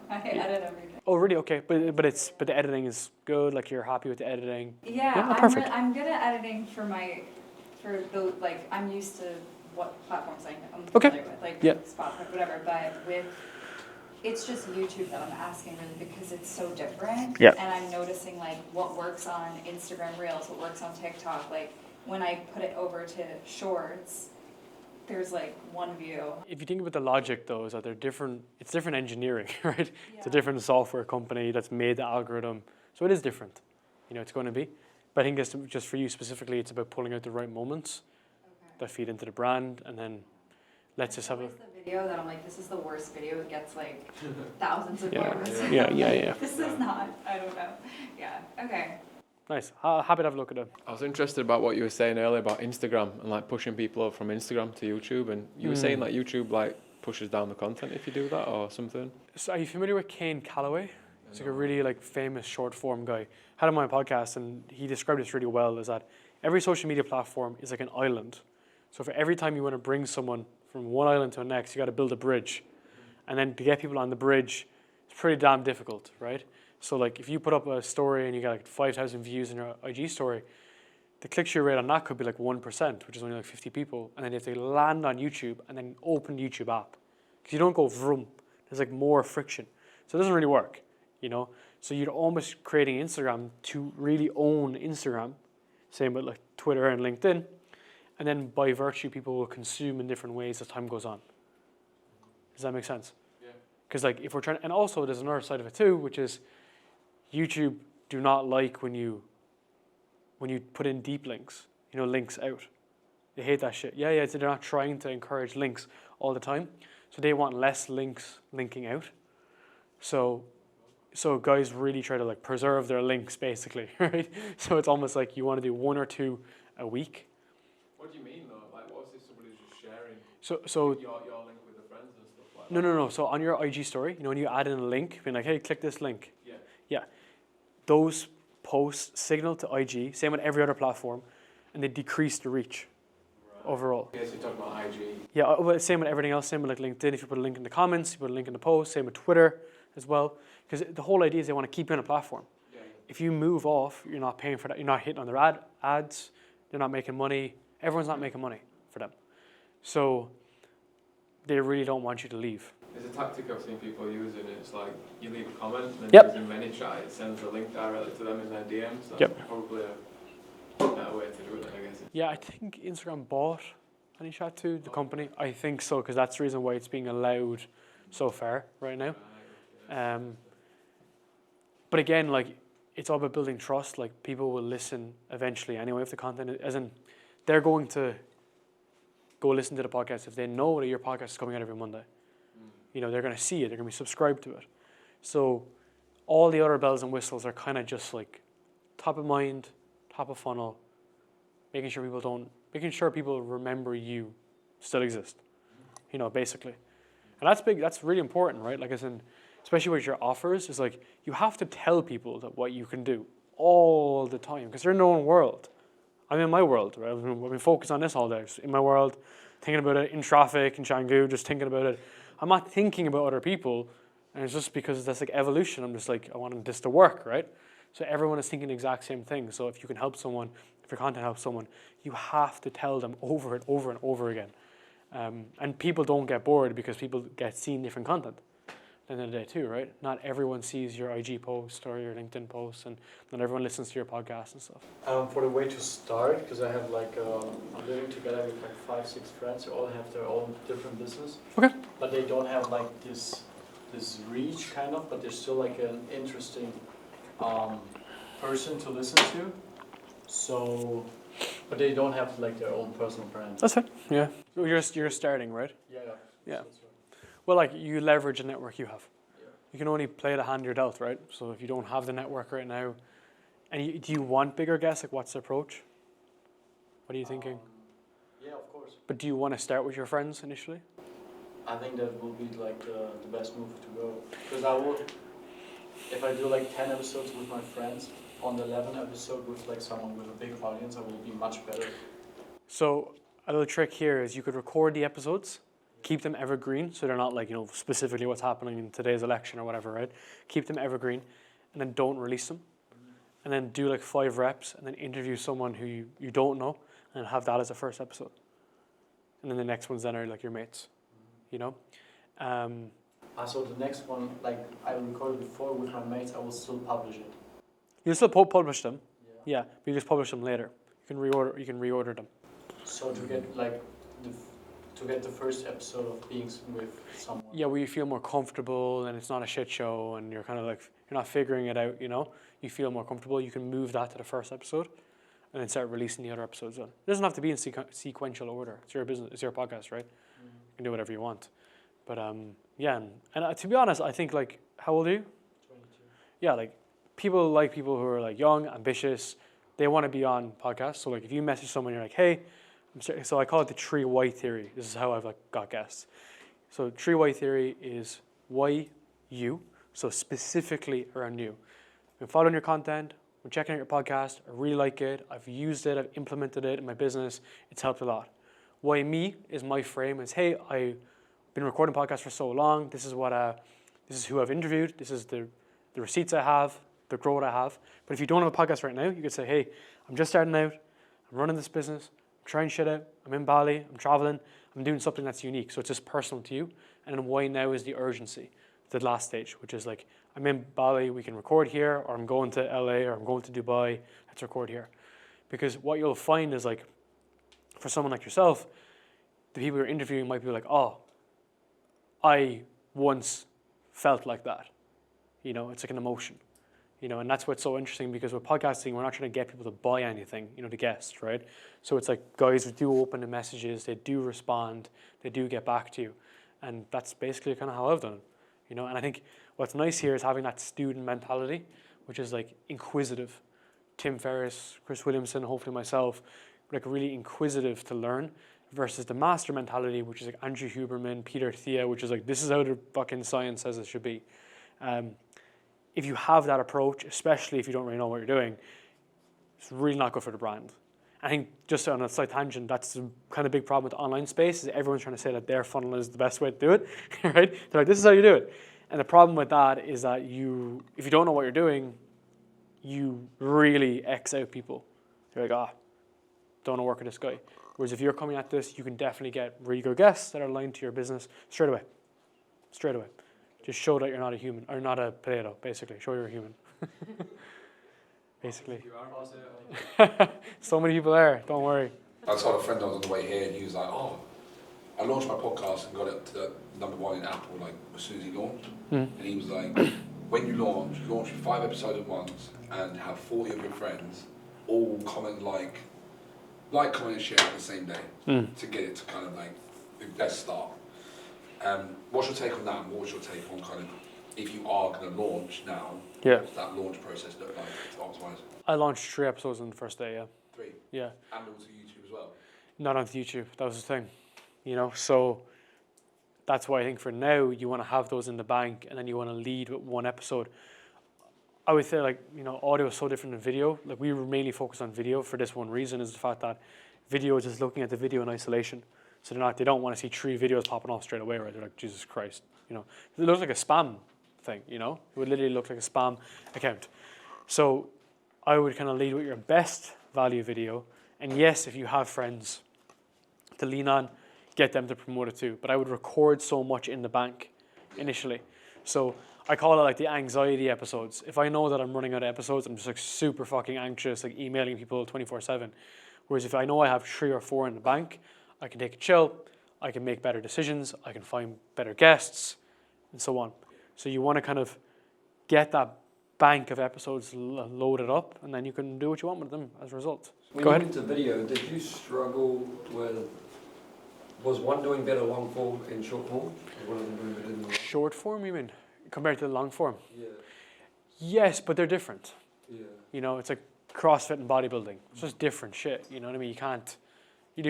I edit everything. Oh, really? Okay, but the editing is good. Like you're happy with the editing. Yeah, Yeah, perfect. I'm good at editing for the like I'm used to what platforms I'm Okay. familiar with, like Yeah. Spotify, whatever. But it's just YouTube that I'm asking really because it's so different. Yeah. And I'm noticing like what works on Instagram Reels, what works on TikTok. Like when I put it over to Shorts, there's like one view. If you think about the logic, though, is that they're different. It's different engineering, right? It's a Yeah. different software company that's made the algorithm, so it is different. You know, it's going to be. But I think it's just for you specifically, it's about pulling out the right moments Okay. that feed into the brand, and then let's just have a. Always the video that I'm like, this is the worst video. It gets like thousands of Yeah, views. yeah. This is not. I don't know. Yeah. Okay. Nice. Happy to have a look at it. I was interested about what you were saying earlier about Instagram and like pushing people over from Instagram to YouTube, and you were saying that YouTube like pushes down the content if you do that or something. So are you familiar with Kane Calloway? He's like a really like famous short form guy. Had him on my podcast, and he described this really well. Is that every social media platform is like an island. So for every time you want to bring someone from one island to the next, you got to build a bridge, and then to get people on the bridge, it's pretty damn difficult, right? So like if you put up a story and you get like 5,000 views in your IG story, the click-through rate on that could be like 1%, which is only like 50 people, and then you have to land on YouTube and then open the YouTube app, because you don't go vroom. There's like more friction, so it doesn't really work, you know. So you're almost creating Instagram to really own Instagram, same with like Twitter and LinkedIn, and then by virtue people will consume in different ways as time goes on. Does that make sense? Yeah. Because like if we're trying, and also there's another side of it too, which is YouTube do not like when you put in deep links, you know, links out. They hate that shit. Yeah, so they're not trying to encourage links all the time. So they want less links linking out. So guys really try to like preserve their links basically, right? So it's almost like you want to do 1 or 2 a week. What do you mean though? Like, what's if somebody's just sharing So your link with the friends and stuff like no. that? So on your IG story, you know, when you add in a link, being like, hey, click this link. Yeah. Those posts signal to IG, same with every other platform, and they decrease the reach overall. Okay, so you're talking about IG. Yeah, well, same with everything else. Same with like LinkedIn. If you put a link in the comments, you put a link in the post. Same with Twitter as well. Because the whole idea is they want to keep you on a platform. Yeah. If you move off, you're not paying for that. You're not hitting on their ads. They're not making money. Everyone's not making money for them. So they really don't want you to leave. There's a tactic I've seen people using. It's like you leave a comment and then Yep. using ManyChat, it sends a link directly to them in their DMs. That's Yep. probably a better way to do it, I guess. Yeah, I think Instagram bought ManyChat too, the company. I think so, because that's the reason why it's being allowed so far right now. But again, like, it's all about building trust. Like, people will listen eventually anyway if the content, as in, they're going to go listen to the podcast if they know that your podcast is coming out every Monday. You know, they're going to see it. They're going to be subscribed to it. So all the other bells and whistles are kind of just like top of mind, top of funnel, making sure people remember you still exist, you know, basically. And that's big. That's really important, right? Like, as in, especially with your offers, is like you have to tell people that what you can do all the time, because they're in their own world. I'm in my world, right? I've been focused on this all day. Just in my world, thinking about it in traffic in Canggu, just thinking about it. I'm not thinking about other people, and it's just because that's like evolution. I'm just like, I want this to work, right? So everyone is thinking the exact same thing. So if you can help someone, if your content helps someone, you have to tell them over and over and over again. And people don't get bored because people get seen different content at the end of the day too, right? Not everyone sees your IG post or your LinkedIn post, and not everyone listens to your podcast and stuff. For the way to start, because I have like, I'm living together with like 5-6 friends who all have their own different business. Okay. But they don't have like this reach kind of, but they're still like an interesting person to listen to. So, but they don't have like their own personal brand. That's fine. Yeah. You're starting, right? Yeah. Yeah. That's right. Well, like you leverage the network you have. Yeah. You can only play the hand you're dealt, right? So if you don't have the network right now, and do you want bigger guests? Like, what's the approach? What are you thinking? Yeah, of course. But do you want to start with your friends initially? I think that will be like the best move to go. Because I will, if I do like 10 episodes with my friends, on the 11th episode with like someone with a big audience, I will be much better. So a little trick here is you could record the episodes, keep them evergreen, so they're not like, specifically what's happening in today's election or whatever, right? Keep them evergreen, and then don't release them. And then do like 5 reps, and then interview someone who you don't know, and have that as the first episode. And then the next ones then are like your mates, So the next one, like I recorded before with my mates, I will still publish it. You'll still publish them, Yeah. but you just publish them later. You can reorder them. So to get like the first episode of being with someone. Yeah, where you feel more comfortable and it's not a shit show and you're kind of like, you're not figuring it out, you feel more comfortable, you can move that to the first episode and then start releasing the other episodes on. It doesn't have to be in sequential order. It's your business, it's your podcast, right? You can do whatever you want. But yeah, and to be honest, I think like, how old are you? 22. Yeah, like people who are like young, ambitious, they want to be on podcasts. So like if you message someone, you're like, hey, so I call it the 3 why theory. This is how I've like got guests. So 3 why theory is why you, so specifically around you. I've been following your content, I'm checking out your podcast, I really like it, I've used it, I've implemented it in my business, it's helped a lot. Why me is my frame is, hey, I've been recording podcasts for so long, this is who I've interviewed, this is the receipts I have, the growth I have. But if you don't have a podcast right now, you could say, hey, I'm just starting out, I'm running this business, I'm trying shit out, I'm in Bali, I'm traveling, I'm doing something that's unique. So it's just personal to you. And then why now is the urgency, the last stage, which is like, I'm in Bali, we can record here, or I'm going to LA, or I'm going to Dubai, let's record here. Because what you'll find is like, for someone like yourself, the people you're interviewing might be like, oh, I once felt like that. It's like an emotion. And that's what's so interesting because with podcasting, we're not trying to get people to buy anything, the guests, right? So it's like guys who do open the messages, they do respond, they do get back to you. And that's basically kind of how I've done it, And I think what's nice here is having that student mentality, which is like inquisitive. Tim Ferriss, Chris Williamson, hopefully myself, like really inquisitive to learn versus the master mentality, which is like Andrew Huberman, Peter Thea, which is like, this is how the fucking science says it should be. If you have that approach, especially if you don't really know what you're doing, it's really not good for the brand. I think just on a slight tangent, that's the kind of big problem with the online space is everyone's trying to say that their funnel is the best way to do it, right? They're like, this is how you do it. And the problem with that is that if you don't know what you're doing, you really X out people. You're like, don't want to work with this guy. Whereas if you're coming at this, you can definitely get really good guests that are aligned to your business straight away. Straight away. Just show that you're not a human, or not a potato, basically. Show you're a human. Basically. So many people there, don't worry. I told a friend I was on the way here and he was like, oh, I launched my podcast and got it to the #1 in Apple like as soon as he launched. And he was like, when you launch with 5 episodes at once and have 40 of your friends all comment like, comment and share on the same day to get it to kind of like the best start. What's your take on that? And what was your take on kind of if you are going to launch now? Yeah. What's that launch process look like to optimize? I launched 3 episodes on the first day, yeah. 3. Yeah. And also YouTube as well. Not onto YouTube, that was the thing. So that's why I think for now you want to have those in the bank and then you want to lead with 1 episode. I would say like, audio is so different than video. Like we were mainly focused on video for this one reason is the fact that video is just looking at the video in isolation. So they don't want to see 3 videos popping off straight away, right? They're like, Jesus Christ, It looks like a spam thing, It would literally look like a spam account. So I would kind of lead with your best value video. And yes, if you have friends to lean on, get them to promote it too. But I would record so much in the bank initially. So I call it like the anxiety episodes. If I know that I'm running out of episodes, I'm just like super fucking anxious, like emailing people 24/7. Whereas if I know I have 3 or 4 in the bank, I can take a chill, I can make better decisions, I can find better guests, and so on. So you want to kind of get that bank of episodes loaded up, and then you can do what you want with them as a result. When Go you ahead. went to video, did you struggle with, was one doing better long form and short form? Or one of them doing better than the other? Short form, you mean, compared to the long form? Yeah, Yes, but they're different. yeah. You know, it's like CrossFit and bodybuilding. It's just different shit. You know what I mean? You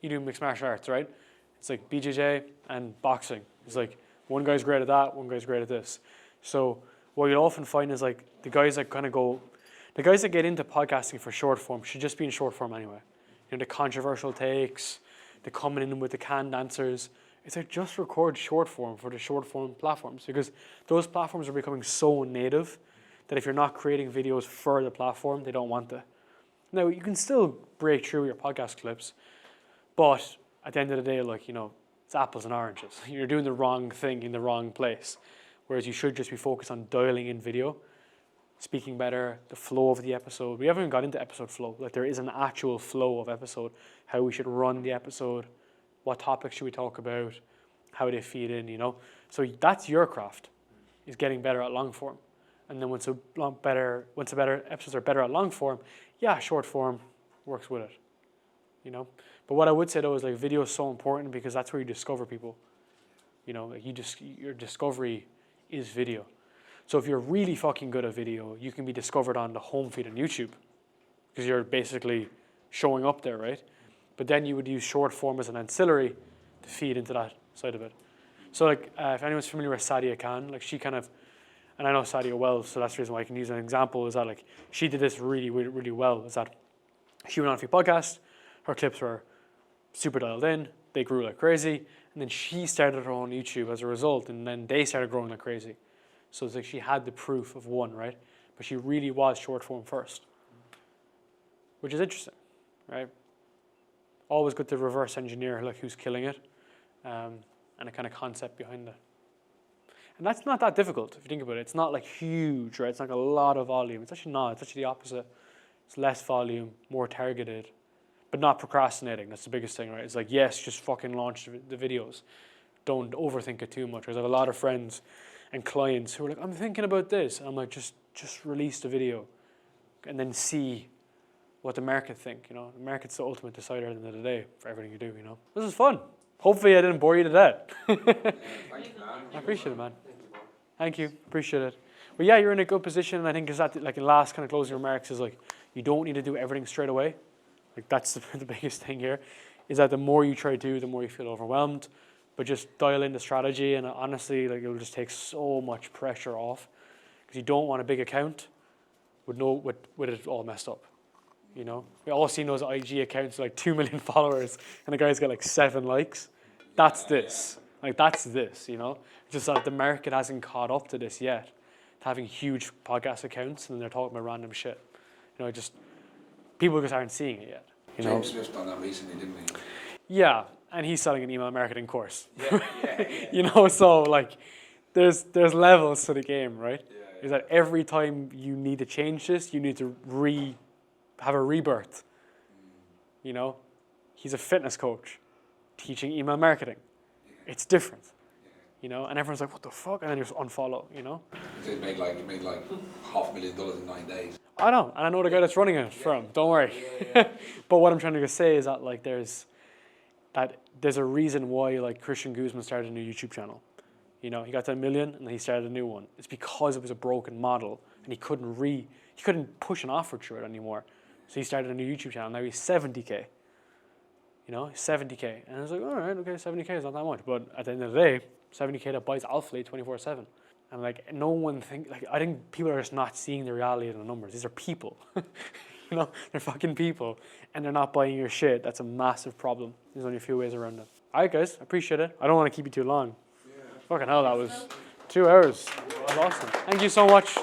do mixed martial arts, right? It's like BJJ and boxing. It's like one guy's great at that, one guy's great at this. So what you'll often find is like the guys that get into podcasting for short form should just be in short form anyway. You know, the controversial takes, the coming in with the canned answers. It's like just record short form for the short form platforms, because those platforms are becoming so native that if you're not creating videos for the platform, they don't want it. Now, you can still break through your podcast clips, but at the end of the day, like, you know, it's apples and oranges. You're doing the wrong thing in the wrong place, whereas you should just be focused on dialing in video, speaking better, the flow of the episode. We haven't even got into episode flow. Like, there is an actual flow of episode, how we should run the episode, what topics should we talk about, how they feed in, you know. So that's your craft, is getting better at long form. And then once episodes are better at long form, yeah, short form works with it, you know. But what I would say though is like video is so important because that's where you discover people. You know, like your discovery is video. So if you're really fucking good at video, you can be discovered on the home feed on YouTube because you're basically showing up there, right? But then you would use short form as an ancillary to feed into that side of it. So like if anyone's familiar with Sadia Khan, like she kind of, and I know Sadia well, so that's the reason why I can use an example, is that like she did this really, really, really well, is that she went on a few podcasts, her clips were super dialed in, they grew like crazy, and then she started her own YouTube as a result, and then they started growing like crazy. So it's like she had the proof of one, right? But she really was short form first, which is interesting, right? Always good to reverse engineer like who's killing it, and a kind of concept behind it. And that's not that difficult if you think about it. It's not like huge, right? It's not like a lot of volume. It's actually not. It's actually the opposite. It's less volume, more targeted, but not procrastinating. That's the biggest thing, right? It's like, yes, just fucking launch the videos. Don't overthink it too much. Because I have a lot of friends and clients who are like, I'm thinking about this. And I'm like, just release the video and then see what the market think, you know. The market's the ultimate decider at the end of the day for everything you do, you know. This is fun. Hopefully I didn't bore you to death. I appreciate it, man. Thank you. Appreciate it. But yeah, you're in a good position, and I think is that like the last kind of closing remarks is like you don't need to do everything straight away. Like that's the biggest thing here, is that the more you try to do, the more you feel overwhelmed. But just dial in the strategy, and honestly, like it'll just take so much pressure off, because you don't want a big account with it all messed up. You know, we all seen those IG accounts with like 2 million followers, and the guy's got like 7 likes. That's this. Like that's this. You know, just that the market hasn't caught up to this yet. To having huge podcast accounts and they're talking about random shit. You know, just people just aren't seeing it yet. You know? James Smith done that recently, didn't he? Yeah, and he's selling an email marketing course. Yeah. You know, so like, there's levels to the game, right? Yeah. Is that every time you need to change this, you need to have a rebirth. You know, he's a fitness coach teaching email marketing. It's different, you know, and everyone's like, what the fuck? And then you just unfollow, you know. He made like $500,000 in 9 days. I know, and I know the guy that's running it from, don't worry. But what I'm trying to say is that like there's a reason why like Christian Guzman started a new YouTube channel. You know, he got to 1 million and then he started a new one. It's because it was a broken model and he couldn't push an offer through it anymore. So he started a new YouTube channel. Now he's 70K. You know, 70K. And I was like, all right, okay, 70K is not that much. But at the end of the day, 70K that buys Alphalate 24/7. And like, I think people are just not seeing the reality of the numbers. These are people. You know, they're fucking people. And they're not buying your shit. That's a massive problem. There's only a few ways around it. All right, guys, I appreciate it. I don't want to keep you too long. Yeah. Fucking hell, that was 2 hours. That was awesome. Thank you so much.